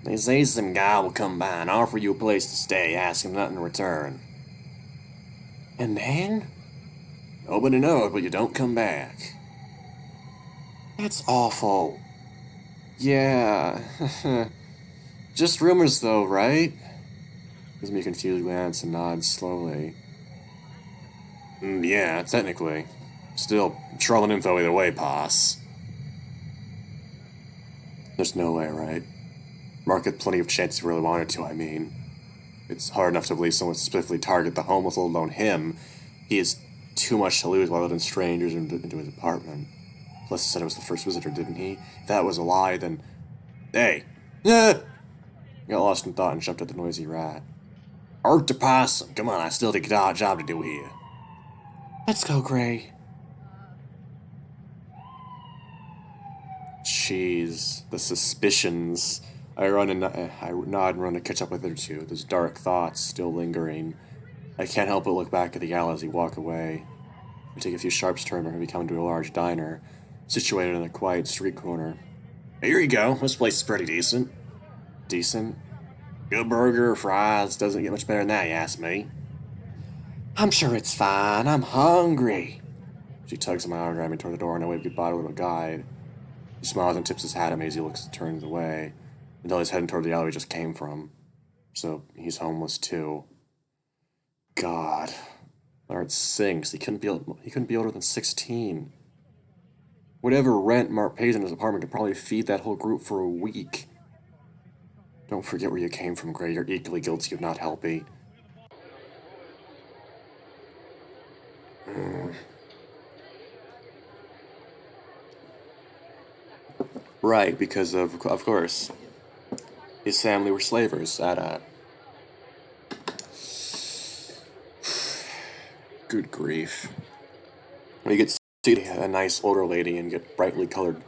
They say some guy will come by and offer you a place to stay, ask him nothing in return. And then? Nobody knows, but you don't come back. That's awful. Yeah. Just rumors though, right? Gives me a confused glance and nods slowly. Yeah, technically. Still, trolling info either way, boss. There's no way, right? Mark had plenty of chances if he really wanted to, I mean. It's hard enough to believe someone would specifically target the homeless, let alone him. He has too much to lose while letting strangers into his apartment. Plus, he said it was the first visitor, didn't he? If that was a lie, then... Hey! Ah! Got lost in thought and jumped at the noisy rat. Art to possum! Come on, I still have a job to do here. Let's go, Gray. Jeez, the suspicions. I nod and run to catch up with her two, those dark thoughts still lingering. I can't help but look back at the gal as we walk away. We take a few sharp turns and we come to a large diner, situated in a quiet street corner. Here you go, this place is pretty decent. Decent? Good burger, fries, doesn't get much better than that, you ask me. I'm sure it's fine, I'm hungry. She tugs at my arm, driving me toward the door, and I wave goodbye to a little guide. He smiles and tips his hat at me as he looks and turns away, until he's heading toward the alley we just came from. So, he's homeless too. God. My heart sinks. He couldn't be older than 16. Whatever rent Mark pays in his apartment could probably feed that whole group for a week. Don't forget where you came from, Gray. You're equally guilty of not helping. Right, because of course, his family were slavers at good grief. We get to see a nice older lady and get brightly colored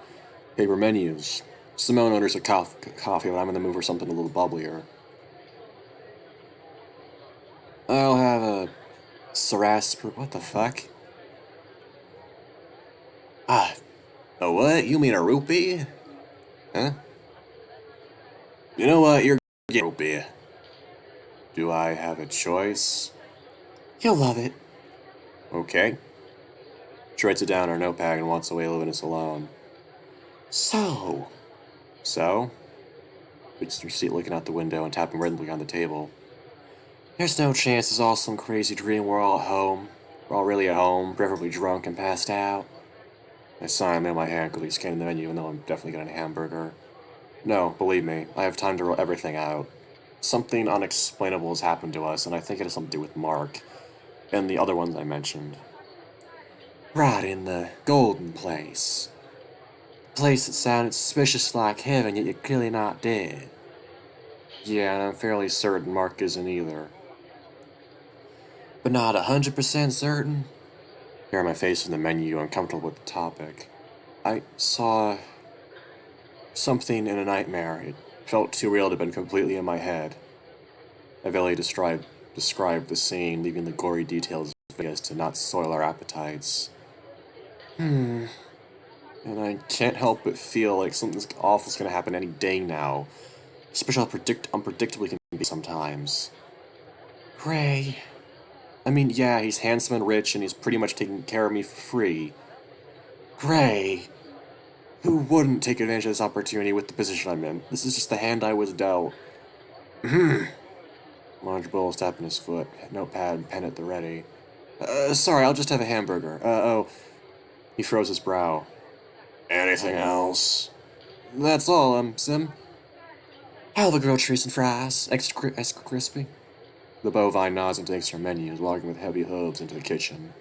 paper menus. Simone orders a coffee, but I'm in the mood for something a little bubblier. I'll have a what the fuck? A what? You mean a rupee? Huh? You know what? You're getting rupee. Do I have a choice? You'll love it. Okay. She writes it down on her notepad and walks away, leaving us alone. So? Reaches her seat looking out the window and tapping rhythmically on the table. There's no chance it's all some crazy dream we're all at home. We're all really at home, preferably drunk and passed out. I sign him in my hand quickly scanning the menu, even though I'm definitely getting a hamburger. No, believe me, I have time to roll everything out. Something unexplainable has happened to us, and I think it has something to do with Mark, and the other ones I mentioned. Right in the golden place. Place that sounded suspicious like heaven, yet you're clearly not dead. Yeah, and I'm fairly certain Mark isn't either. But not 100% certain? Here my face in the menu, uncomfortable with the topic. I saw something in a nightmare. It felt too real to have been completely in my head. I vaguely described the scene, leaving the gory details as to not soil our appetites. And I can't help but feel like something awful's gonna happen any day now. Especially how unpredictable he can be sometimes. Gray. I mean, yeah, he's handsome and rich, and he's pretty much taking care of me for free. Gray. Who wouldn't take advantage of this opportunity with the position I'm in? This is just the hand I was dealt. Monitor Burrows tapping his foot, notepad and pen at the ready. Sorry, I'll just have a hamburger. Oh. He froze his brow. Anything else? That's all, Sim. I'll have a grilled cheese and fries. Extra crispy. The bovine nods and takes her menu, walking with heavy hooves into the kitchen.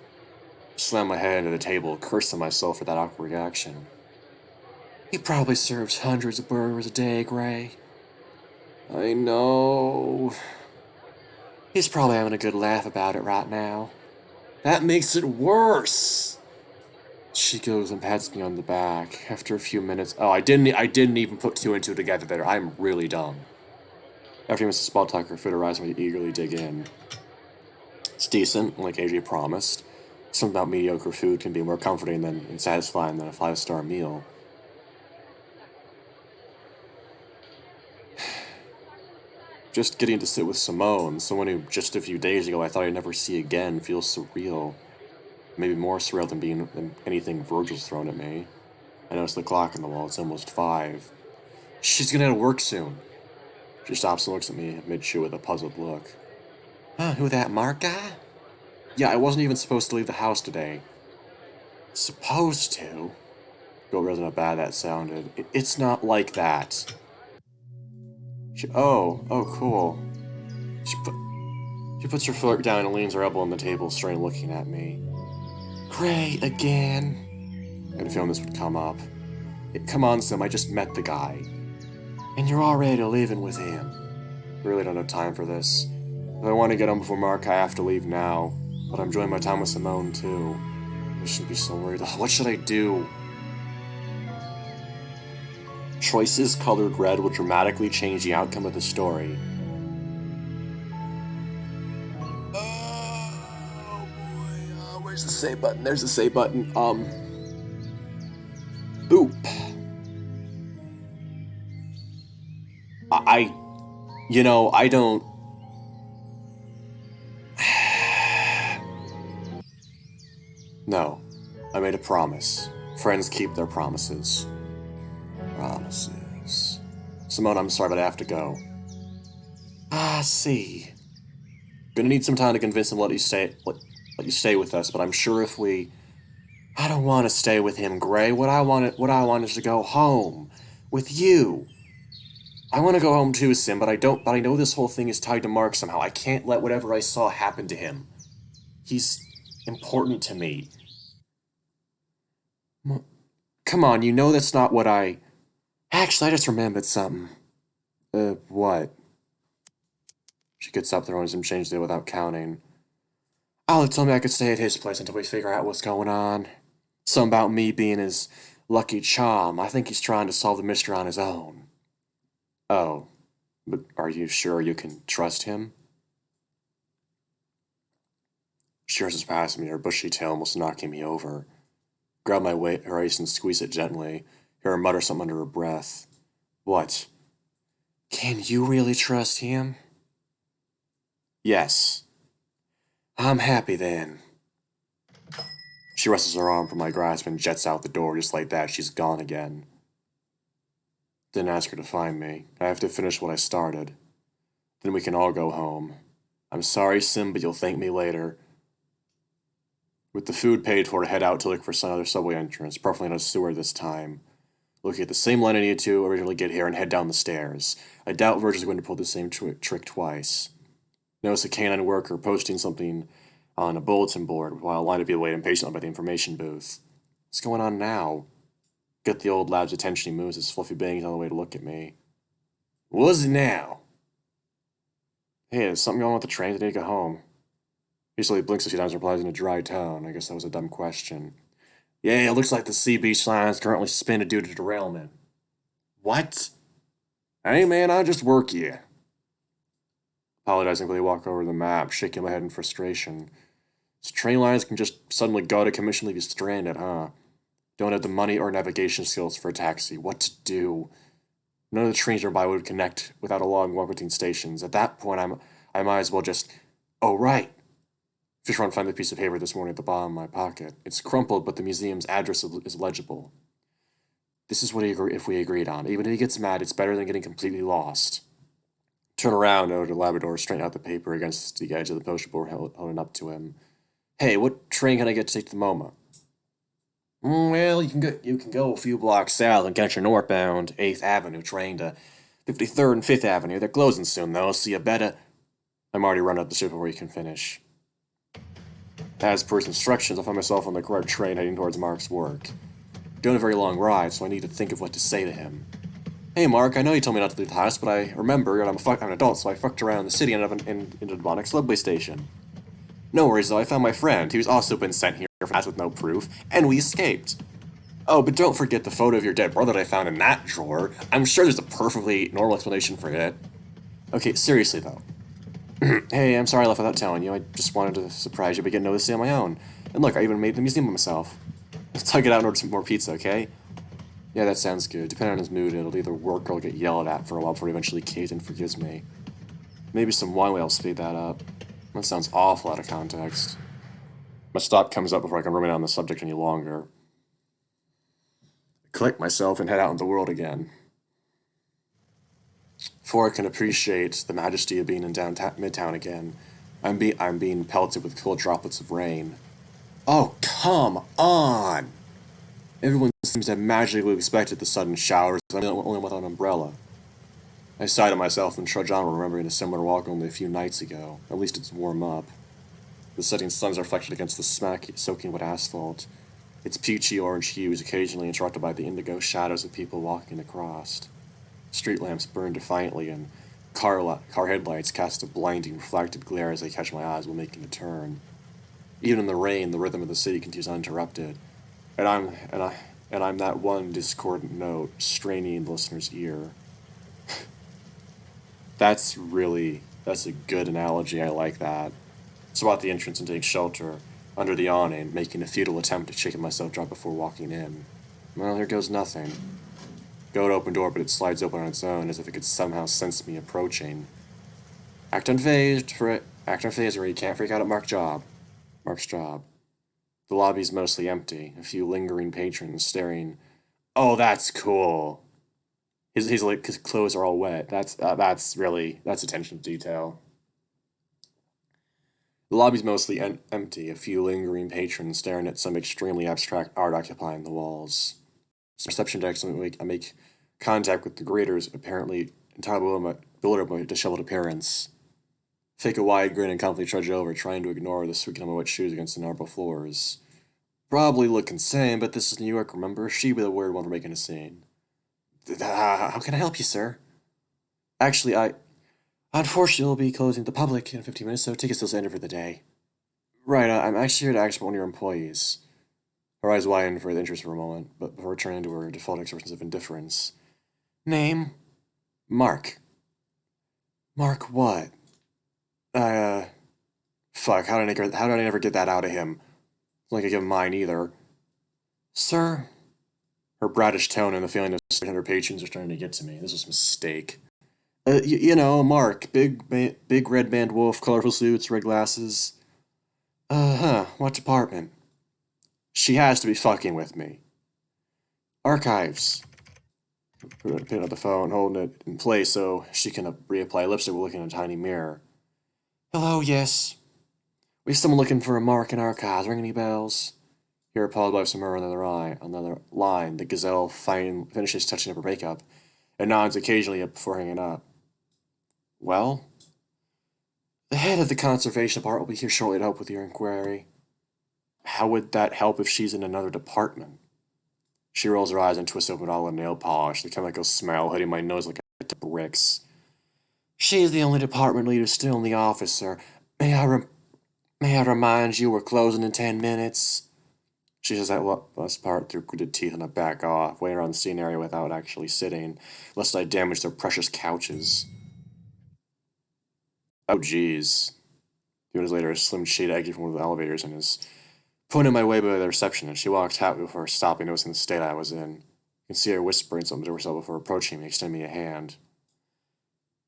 I slammed my head into the table, cursing myself for that awkward action. He probably serves hundreds of burgers a day, Gray. I know. He's probably having a good laugh about it right now. That makes it worse. She goes and pats me on the back. After a few minutes, I didn't even put two and two together there. I'm really dumb. After Mrs. Spelltucker fit her eyes when we eagerly dig in. It's decent, like AJ promised. Something about mediocre food can be more comforting and satisfying than a 5-star meal. Just getting to sit with Simone, someone who just a few days ago I thought I'd never see again, feels surreal. Maybe more surreal than anything Virgil's thrown at me. I notice the clock on the wall, it's almost 5. She's gonna have to work soon. She stops and looks at me mid-chew with a puzzled look. Who that Mark guy? Yeah, I wasn't even supposed to leave the house today. Supposed to? Go realizing how bad that sounded. It's not like that. Oh, cool. She puts her foot down and leans her elbow on the table, straight looking at me. Gray again. I had a feeling this would come up. Come on, Sim, I just met the guy. And you're already living with him. I really don't have time for this. If I want to get home before Mark, I have to leave now. But I'm enjoying my time with Simone, too. I shouldn't be so worried. What should I do? Choices colored red will dramatically change the outcome of the story. Oh boy, where's the save button? There's the save button. Boop. I don't. No, I made a promise. Friends keep their promises. Promises. Simone, I'm sorry, but I have to go. I see. Gonna need some time to convince him let you stay with us, but I'm sure if we... I don't want to stay with him, Gray. What I want is to go home. With you. I want to go home too, Sim, but I know this whole thing is tied to Mark somehow. I can't let whatever I saw happen to him. He's important to me. Come on, you know that's not what I... Actually, I just remembered something. What? She gets up, throwing some change there without counting. Alec told me I could stay at his place until we figure out what's going on. Something about me being his lucky charm. I think he's trying to solve the mystery on his own. Oh, but are you sure you can trust him? She rushes past me, her bushy tail almost knocking me over. Grab my waist and squeeze it gently. Hear her mutter something under her breath. What? Can you really trust him? Yes. I'm happy then. She wrestles her arm from my grasp and jets out the door. Just like that, she's gone again. Didn't ask her to find me. I have to finish what I started. Then we can all go home. I'm sorry, Sim, but you'll thank me later. With the food paid for, to head out to look for some other subway entrance, preferably not a sewer this time. Looking at the same line I needed to originally get here and head down the stairs. I doubt Verge is going to pull the same trick twice. Notice a canine worker posting something on a bulletin board while a line of people wait impatiently by the information booth. What's going on now? Get the old lad's attention. He moves his fluffy bangs on the way to look at me. What is it now? Hey, there's something going on with the train today to get home. Usually he blinks a few times and replies in a dry tone. I guess that was a dumb question. Yeah, it looks like the sea beach line is currently suspended due to derailment. What? Hey man, I just work here. Apologizing, I walk over the map, shaking my head in frustration. These train lines can just suddenly go to commission, leave you stranded, huh? Don't have the money or navigation skills for a taxi. What to do? None of the trains nearby would connect without a long walk between stations. At that point, I might as well just... Oh, right. Fish around, find the piece of paper this morning at the bottom of my pocket. It's crumpled, but the museum's address is legible. This is what if we agreed on. Even if he gets mad, it's better than getting completely lost. Turn around, over to Labrador, straighten out the paper against the edge of the poster board holding up to him. Hey, what train can I get to take to the MoMA? Well, you can go a few blocks south and catch your northbound 8th Avenue train to 53rd and 5th Avenue. They're closing soon, though, so you better... I'm already running up the ship before you can finish. As per his instructions, I find myself on the correct train heading towards Mark's work. Doing a very long ride, so I need to think of what to say to him. Hey Mark, I know you told me not to leave the house, but I remember I'm an adult, so I fucked around the city and ended up in a demonic subway station. No worries though, I found my friend. He was also been sent here for that with no proof, and we escaped. Oh, but don't forget the photo of your dead brother that I found in that drawer. I'm sure there's a perfectly normal explanation for it. Okay, seriously though. Hey, I'm sorry I left without telling you. I just wanted to surprise you by getting noticed on my own. And look, I even made the museum myself. Let's tug it out and order some more pizza, okay? Yeah, that sounds good. Depending on his mood, it'll either work or I'll get yelled at for a while before he eventually caves and forgives me. Maybe some wine will speed that up. That sounds awful out of context. My stop comes up before I can ruminate on the subject any longer. I collect myself and head out into the world again. Before I can appreciate the majesty of being in Midtown again, I'm being pelted with cool droplets of rain. Oh, come on! Everyone seems to have magically expected the sudden showers, I'm the only one with an umbrella. I sigh to myself and trudge on, remembering a similar walk only a few nights ago. At least it's warm up. The setting sun is reflected against the soaking wet asphalt. Its peachy orange hue is occasionally interrupted by the indigo shadows of people walking across. Street lamps burn defiantly, and car headlights cast a blinding, reflected glare as they catch my eyes while making a turn. Even in the rain, the rhythm of the city continues uninterrupted, and I'm that one discordant note straining the listener's ear. That's a good analogy. I like that. It's about the entrance and taking shelter under the awning, making a futile attempt at shaking myself dry before walking in. Well, here goes nothing. Go to open door, but it slides open on its own, as if it could somehow sense me approaching. Act unfazed, or you can't freak out at Mark's job. The lobby's mostly empty, a few lingering patrons staring. Oh, that's cool. His clothes are all wet. That's attention to detail. The lobby's mostly empty, a few lingering patrons staring at some extremely abstract art occupying the walls. Reception desk, I make contact with the greeters, apparently entirely bewildered by my disheveled appearance. Fake a wide grin and confidently trudge over, trying to ignore the squeaking of my wet shoes against the marble floors. Probably look insane, but this is New York, remember? She'd be the weird one for making a scene. How can I help you, sir? Actually, unfortunately, we'll be closing to the public in 15 minutes, so tickets still ended for the day. Right, I'm actually here to ask one of your employees. Her eyes widen for interest for a moment, but before turning to her default expressions of indifference. Name? Mark. Mark what? Fuck, how did I never get that out of him? It's not like I give him mine either. Sir? Her bratish tone and the feeling of 600 patrons are starting to get to me. This was a mistake. Mark. Big red band wolf, colorful suits, red glasses. What department? She has to be fucking with me. Archives. Putting up the phone, holding it in place so she can reapply lipstick while looking in a tiny mirror. Hello, yes. We have someone looking for a mark in archives. Ring any bells? Here, Paul blows from her another line. The gazelle finishes touching up her makeup and nods occasionally before hanging up. Well? The head of the conservation department will be here shortly to help with your inquiry. How would that help if she's in another department? She rolls her eyes and twists open all the nail polish, the chemical smell hitting my nose like a to bricks. She is the only department leader still in the office, sir. May I remind you we're closing in 10 minutes? She says that last part through gritted teeth and I back off, waiting around the scene area without actually sitting, lest I damage their precious couches. Oh, jeez. A few minutes later, a slim shade exits from one of the elevators and is put in my way by the receptionist. She walked out before stopping, noticing the state I was in. You can see her whispering something to herself before approaching me, extending me a hand.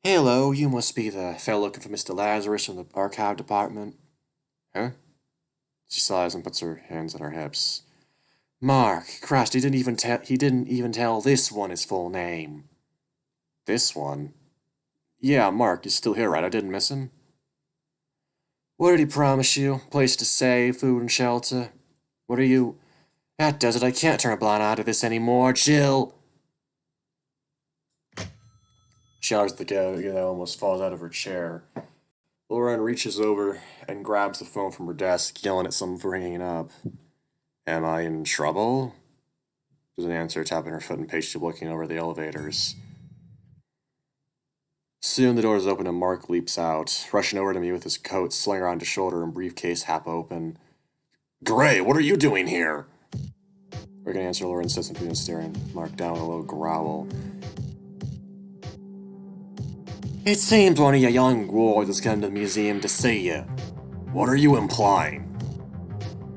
Hello, you must be the fellow looking for Mr. Lazarus from the archive department. Huh? She sighs and puts her hands on her hips. Mark, Christ, he didn't even tell this one his full name. This one? Yeah, Mark, he's still here, right? I didn't miss him. What did he promise you? Place to stay, food and shelter? What are you... That does it, I can't turn a blind eye to this anymore. Jill! She hollers at the guy that almost falls out of her chair. Lauren reaches over and grabs the phone from her desk, yelling at someone for hanging up. Am I in trouble? Doesn't answer, tapping her foot impatiently looking over the elevators. Soon the doors open and Mark leaps out, rushing over to me with his coat slung around his shoulder and briefcase half open. Gray, what are you doing here? We're gonna answer, Lauren says something and staring Mark down with a low growl. It seems one of your young wards has come to the museum to see you. What are you implying?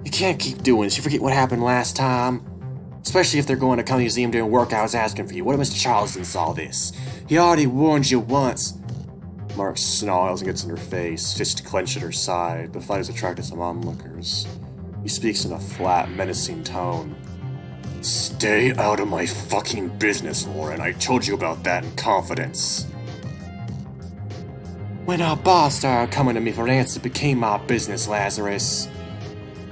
You can't keep doing this. You forget what happened last time? Especially if they're going to come to the museum doing work I was asking for you. What if Mr. Charleston saw this? He already warned you once. Mark snarls and gets in her face, fist clenched at her side. The fight has attracted some onlookers. He speaks in a flat, menacing tone. Stay out of my fucking business, Lauren. I told you about that in confidence. When our boss started coming to me for answers, it became my business, Lazarus.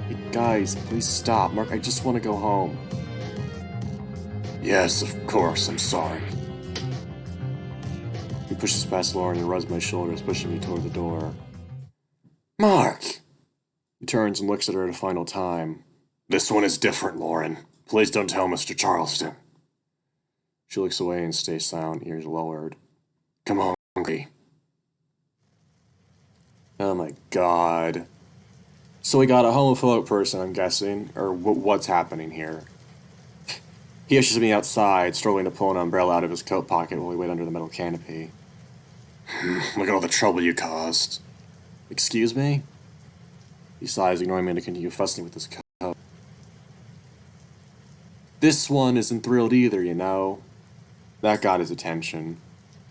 Hey, guys, please stop. Mark, I just want to go home. Yes, of course, I'm sorry. He pushes past Lauren and rubs my shoulders, pushing me toward the door. Mark! He turns and looks at her a final time. This one is different, Lauren. Please don't tell Mr. Charleston. She looks away and stays silent, ears lowered. Come on, hungry. Oh my god. So we got a homophobic person, I'm guessing, or what's happening here? He ushers me outside, struggling to pull an umbrella out of his coat pocket while we wait under the metal canopy. Look at all the trouble you caused. Excuse me? He sighs, ignoring me to continue fussing with his coat. This one isn't thrilled either, you know. That got his attention.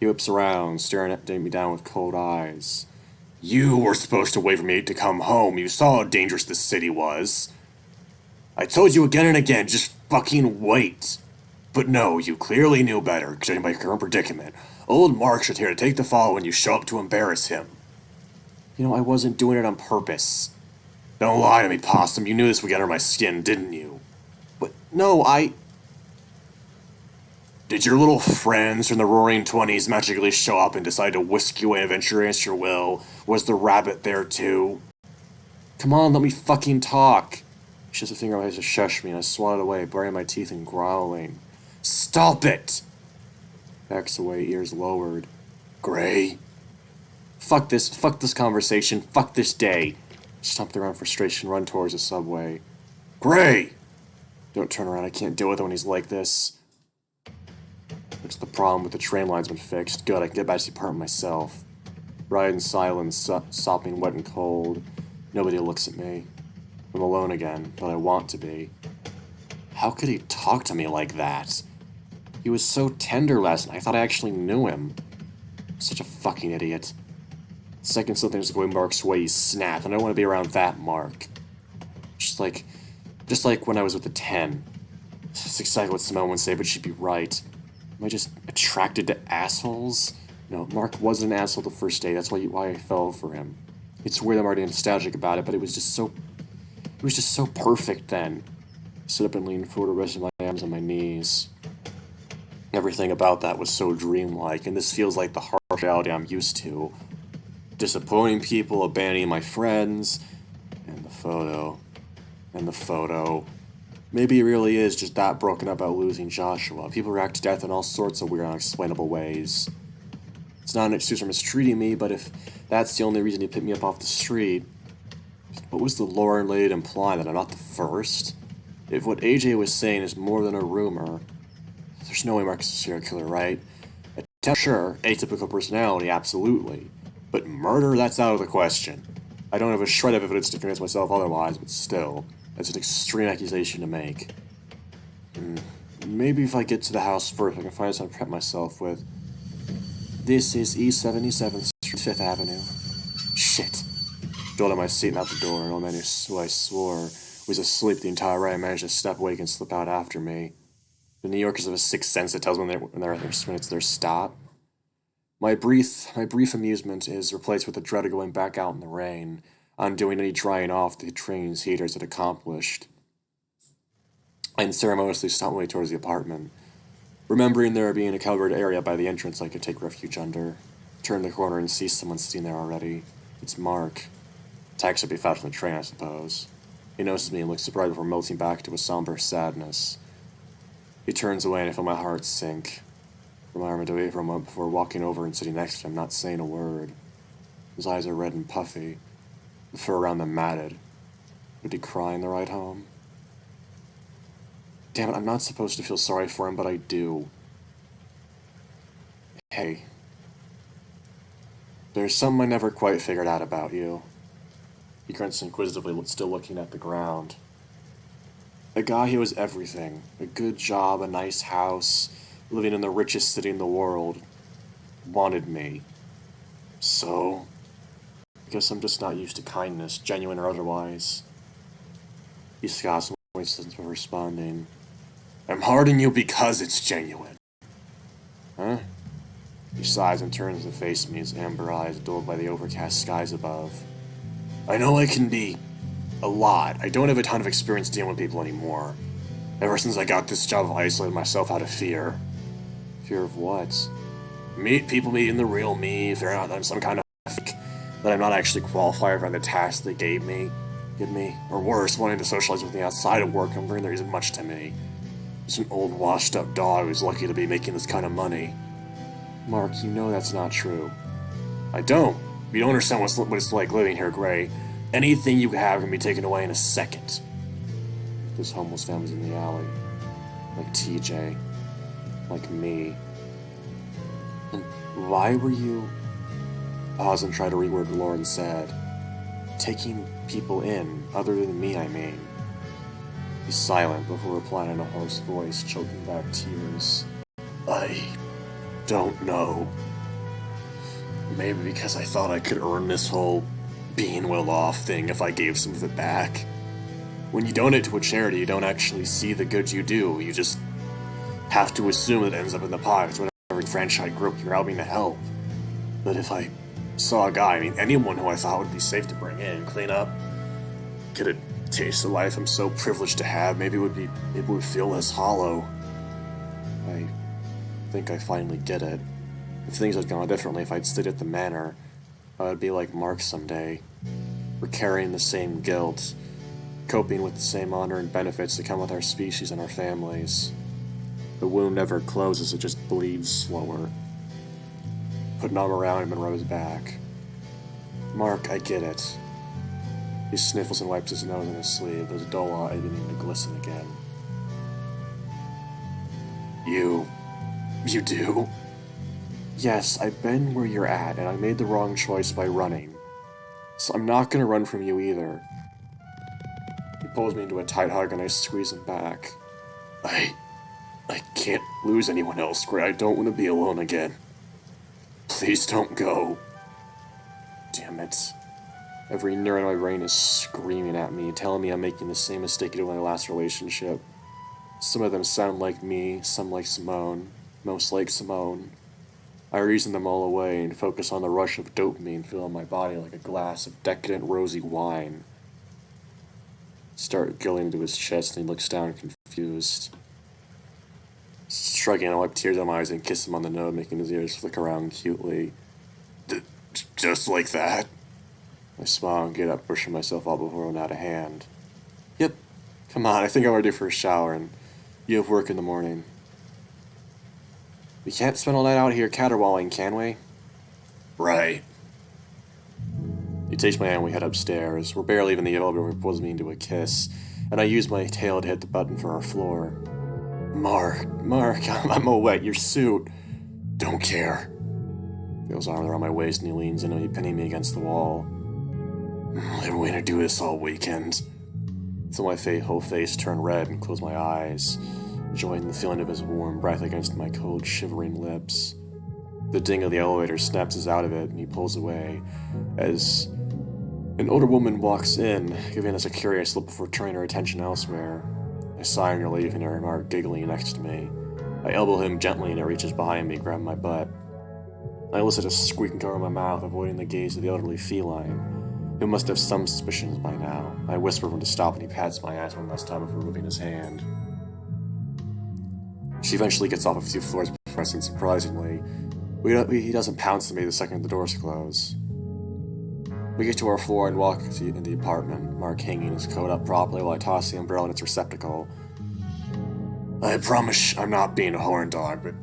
He whips around, staring at me down with cold eyes. You were supposed to wait for me to come home. You saw how dangerous this city was. I told you again and again, just fucking wait. But no, you clearly knew better, judging by your current predicament. Old Mark should here to take the fall when you show up to embarrass him. You know, I wasn't doing it on purpose. Don't lie to me, Possum. You knew this would get under my skin, didn't you? But no, Did your little friends from the Roaring Twenties magically show up and decide to whisk you away and venture against your will? Was the rabbit there too? Come on, let me fucking talk. She has a finger on my head to shush me, and I swat it away, baring my teeth and growling. Stop it! Backs away, ears lowered. Gray? Fuck this conversation, fuck this day. Stomped around frustration, run towards the subway. Gray! Don't turn around, I can't deal with it when he's like this. What's the problem with the train line's been fixed? Good, I can get back to the apartment myself. Ride in silence, sopping wet and cold. Nobody looks at me. I'm alone again, but I want to be. How could he talk to me like that? He was so tender last night, I thought I actually knew him. Such a fucking idiot. The second something's going Mark's way, he snapped, and I don't want to be around that Mark. Just like when I was with the 10. That's exactly what Simone would say, but she'd be right. Am I just attracted to assholes? No, Mark wasn't an asshole the first day, that's why I fell for him. It's weird I'm already nostalgic about it, but it was just so perfect then. Sit up and lean forward, resting my arms on my knees. Everything about that was so dreamlike, and this feels like the harsh reality I'm used to. Disappointing people, abandoning my friends, and the photo. And the photo. Maybe it really is just that broken up about losing Joshua. People react to death in all sorts of weird, unexplainable ways. It's not an excuse for mistreating me, but if that's the only reason he picked me up off the street, what was the lore and laid imply that I'm not the first? If what AJ was saying is more than a rumor, there's no way Marcus is a serial killer, right? Sure, atypical personality, absolutely. But murder, that's out of the question. I don't have a shred of evidence to convince myself otherwise, but still, that's an extreme accusation to make. Maybe if I get to the house first, I can find something to prep myself with. This is East 77th Street, 5th Avenue. Shit. Rolled on my seat and out the door, and old man who I swore was asleep the entire ride managed to step awake and slip out after me. The New Yorkers have a sixth sense that tells them when it's their stop. My brief amusement is replaced with the dread of going back out in the rain, undoing any drying off the train's heaters had accomplished. I unceremoniously stomped my way towards the apartment. Remembering there being a covered area by the entrance I could take refuge under. Turn the corner and see someone sitting there already. It's Mark. Tax should be found from the train, I suppose. He notices me and looks surprised before melting back to a somber sadness. He turns away and I feel my heart sink. For my arm away for a moment before walking over and sitting next to him, not saying a word. His eyes are red and puffy, the fur around them matted. Would he cry in the ride home? Damn it, I'm not supposed to feel sorry for him, but I do. Hey. There's something I never quite figured out about you. He grunts inquisitively, still looking at the ground. A guy who was everything. A good job, a nice house, living in the richest city in the world. Wanted me. So? I guess I'm just not used to kindness, genuine or otherwise. He scoffs and waits before responding. I'm hard on you because it's genuine. Huh? He sighs and turns to face me, his amber eyes dulled by the overcast skies above. I know I can be a lot. I don't have a ton of experience dealing with people anymore. Ever since I got this job, I've isolated myself out of fear. Fear of what? People meeting the real me, figuring out that I'm some kind of fake, that I'm not actually qualified for the task they give me, or worse, wanting to socialize with me outside of work and learn there isn't much to me. Just an old washed-up dog who's lucky to be making this kind of money. Mark, you know that's not true. I don't. You don't understand what it's like living here, Gray. Anything you have can be taken away in a second. This homeless family's in the alley. Like TJ. Like me. And why were you... Pause and try to reword what Lauren said. Taking people in, other than me, I mean. He's silent before replying in a hoarse voice, choking back tears. I don't know. Maybe because I thought I could earn this whole being well-off thing if I gave some of it back. When you donate to a charity, you don't actually see the good you do. You just have to assume it ends up in the pockets of whatever franchise group you're helping to help. But if I saw a guy, anyone who I thought would be safe to bring in, clean up, get a taste of life I'm so privileged to have, maybe it would feel less hollow. I think I finally get it. If things had gone differently, if I'd stayed at the manor, I would be like Mark someday. We're carrying the same guilt, coping with the same honor and benefits that come with our species and our families. The wound never closes, it just bleeds slower. Put an arm around him and rub his back. Mark, I get it. He sniffles and wipes his nose on his sleeve, those dull eyes beginning to glisten again. You do? Yes, I've been where you're at, and I made the wrong choice by running. So I'm not gonna run from you either. He pulls me into a tight hug and I squeeze him back. I can't lose anyone else, Gray. I don't want to be alone again. Please don't go. Damn it. Every nerve in my brain is screaming at me, telling me I'm making the same mistake I did in my last relationship. Some of them sound like me, some like Simone, most like Simone. I reason them all away and focus on the rush of dopamine filling my body like a glass of decadent rosy wine. Start gilling into his chest and he looks down confused. Shrugging, I wipe tears out of my eyes and kiss him on the nose, making his ears flick around cutely. Just like that? I smile and get up, pushing myself out before I'm out of hand. Yep. Come on, I think I'm ready for a shower, and you have work in the morning. We can't spend all night out here caterwauling, can we? Right. He takes my hand and we head upstairs. We're barely even in the elevator, we're pulls me into a kiss, and I use my tail to hit the button for our floor. Mark, I'm all wet, your suit. Don't care. He goes arms around my waist and he leans in and he pinning me against the wall. I've been waiting to do this all weekend. So my whole face turned red and closed my eyes, enjoying the feeling of his warm breath against my cold, shivering lips. The ding of the elevator snaps us out of it and he pulls away as an older woman walks in, giving us a curious look before turning her attention elsewhere. I sigh in relief and hear Mark giggling next to me. I elbow him gently and he reaches behind me, grabbing my butt. I elicit a squeaking over my mouth, avoiding the gaze of the elderly feline, who must have some suspicions by now. I whisper for him to stop and he pats my ass one last time before moving his hand. She eventually gets off a few floors before us, and surprisingly, he doesn't pounce at me the second the doors close. We get to our floor and walk in the apartment, Mark hanging his coat up properly while I toss the umbrella in its receptacle. I promise I'm not being a horn dog, but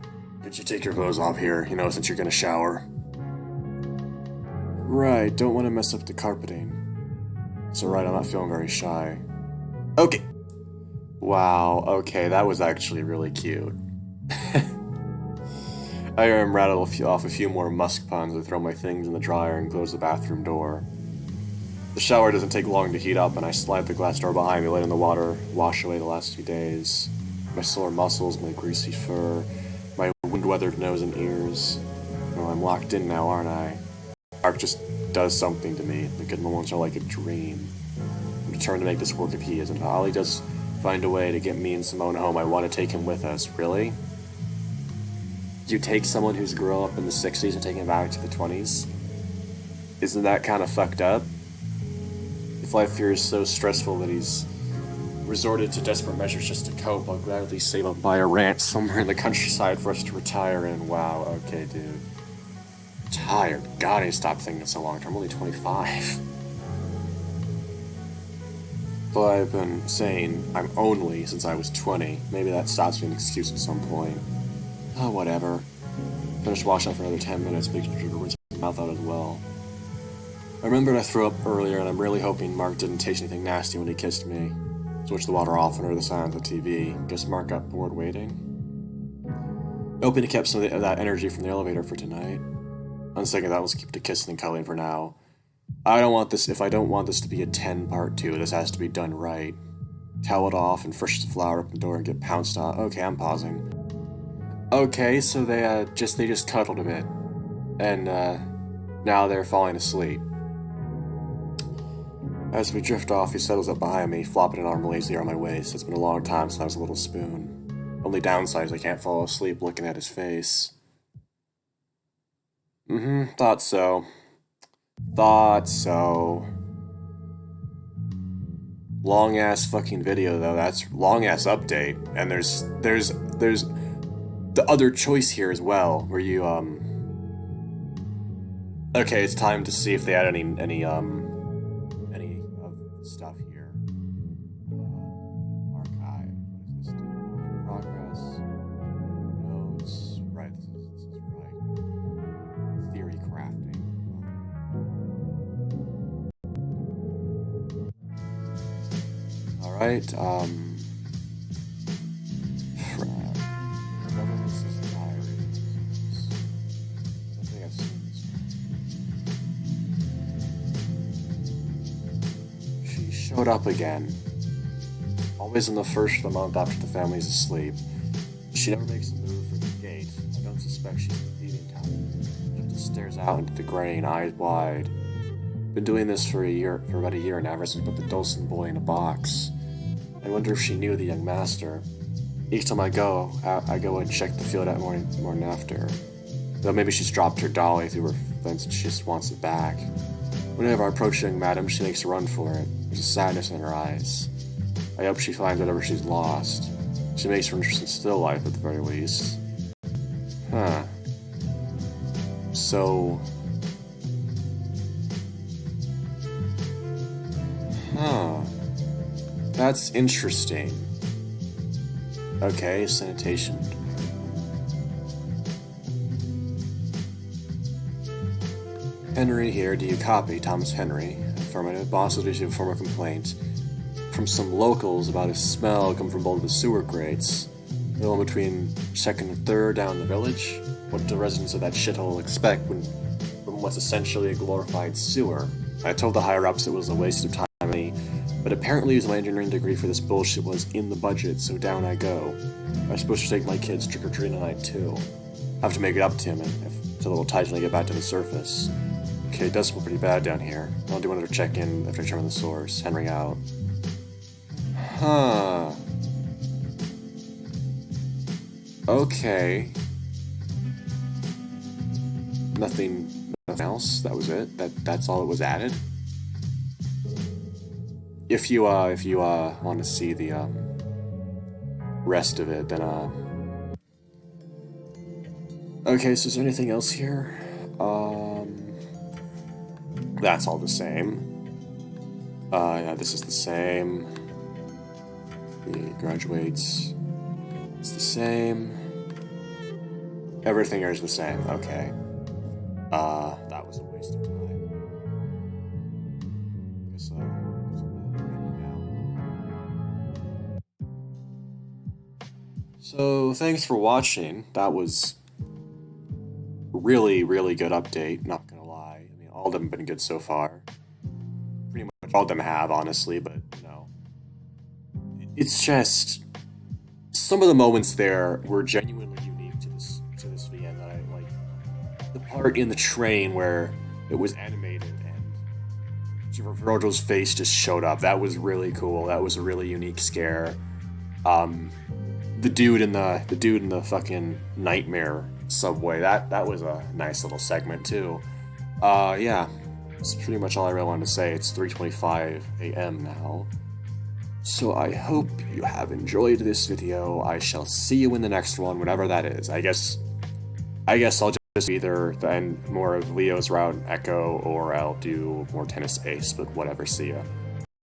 could you take your clothes off here, since you're gonna shower? Right, don't want to mess up the carpeting. It's alright, I'm not feeling very shy. Okay. Wow, okay, that was actually really cute. I hear him rattle off a few more musk puns and throw my things in the dryer and close the bathroom door. The shower doesn't take long to heat up, and I slide the glass door behind me, letting the water wash away the last few days. My sore muscles, my greasy fur, my wind-weathered nose and ears. Well, I'm locked in now, aren't I? Mark just does something to me. The good moments are like a dream. I'm determined to make this work if he isn't. Ollie does find a way to get me and Simone home. I want to take him with us. Really? You take someone who's grown up in the 60s and take him back to the 20s? Isn't that kind of fucked up? If life here is so stressful that he's resorted to desperate measures just to cope, I'll gladly save up buy a ranch somewhere in the countryside for us to retire in. Wow, okay, dude. Tired. God, I stopped thinking so long. I'm only 25. But I've been saying I'm only since I was 20. Maybe that stops being an excuse at some point. Oh, whatever. Finished washing up for another 10 minutes, making sure to rinse my mouth out as well. I remembered I threw up earlier, and I'm really hoping Mark didn't taste anything nasty when he kissed me. Switched the water off and heard the sound of the TV. Guess Mark got bored waiting. Hoping to keep some of that energy from the elevator for tonight. On second thought, let's keep the kissing and cuddling for now. If I don't want this to be a 10 part 2, this has to be done right. Towel it off and frisk the flower up the door and get pounced on. Okay, I'm pausing. Okay, so they just cuddled a bit. And, now they're falling asleep. As we drift off, he settles up behind me, flopping an arm lazily around my waist. It's been a long time since I was a little spoon. Only downside is I can't fall asleep looking at his face. Thought so. Long-ass fucking video, though. That's long-ass update. And there's the other choice here as well, where you, Okay, it's time to see if they had any of the stuff here. Archive. What is this? Work in progress. Notes. Right, this is right. Theory crafting. Alright, government system diaries. I don't think I've seen this one. She showed up again. Always in the first of the month after the family's asleep. She never makes a move for the gate. I don't suspect she's leaving town. She just stares out into the grain, eyes wide. Been doing this for about a year now, ever since we put the Dulcin boy in a box. I wonder if she knew the young master. Each time I go and check the field out morning after. Though maybe she's dropped her dolly through her fence and she just wants it back. Whenever I approach young madam, she makes a run for it. There's a sadness in her eyes. I hope she finds whatever she's lost. She makes for interest in still life at the very least. Huh. So... Huh. That's interesting. Okay, sanitation. Henry here, do you copy? Thomas Henry. Affirmative. Boss has received a formal complaint from some locals about a smell coming from both the sewer grates. The one between 2nd and 3rd down the village. What do residents of that shithole expect from what's essentially a glorified sewer? I told the higher-ups it was a waste of time and money, but apparently using my engineering degree for this bullshit was in the budget, so down I go. I'm supposed to take my kids trick-or-treating tonight, too. I have to make it up to him, and if it's a little tight when I get back to the surface. Okay, it does smell pretty bad down here. I'll do another check-in after I determine the source. Henry out. Huh. Okay. Nothing else. That was it. That's all that was added. If you want to see the rest of it, then okay. So is there anything else here? That's all the same. Yeah, this is the same. He graduates. It's the same. Everything here is the same. Okay. That was a waste of time. Guess so thanks for watching. That was really, really good update, not gonna lie. I mean, all of them have been good so far. Pretty much all of them have, honestly, but, you know. It's just... Some of the moments there were genuinely unique to this VM that I like. The part in the train where it was animated and Virgil's face just showed up. That was really cool. That was a really unique scare. The dude in the fucking nightmare subway. That was a nice little segment too. Yeah, that's pretty much all I really wanted to say. It's 3:25 a.m. now. So I hope you have enjoyed this video. I shall see you in the next one, whatever that is. I guess I'll just either then more of Leo's route Echo, or I'll do more Tennis Ace, but whatever, see ya.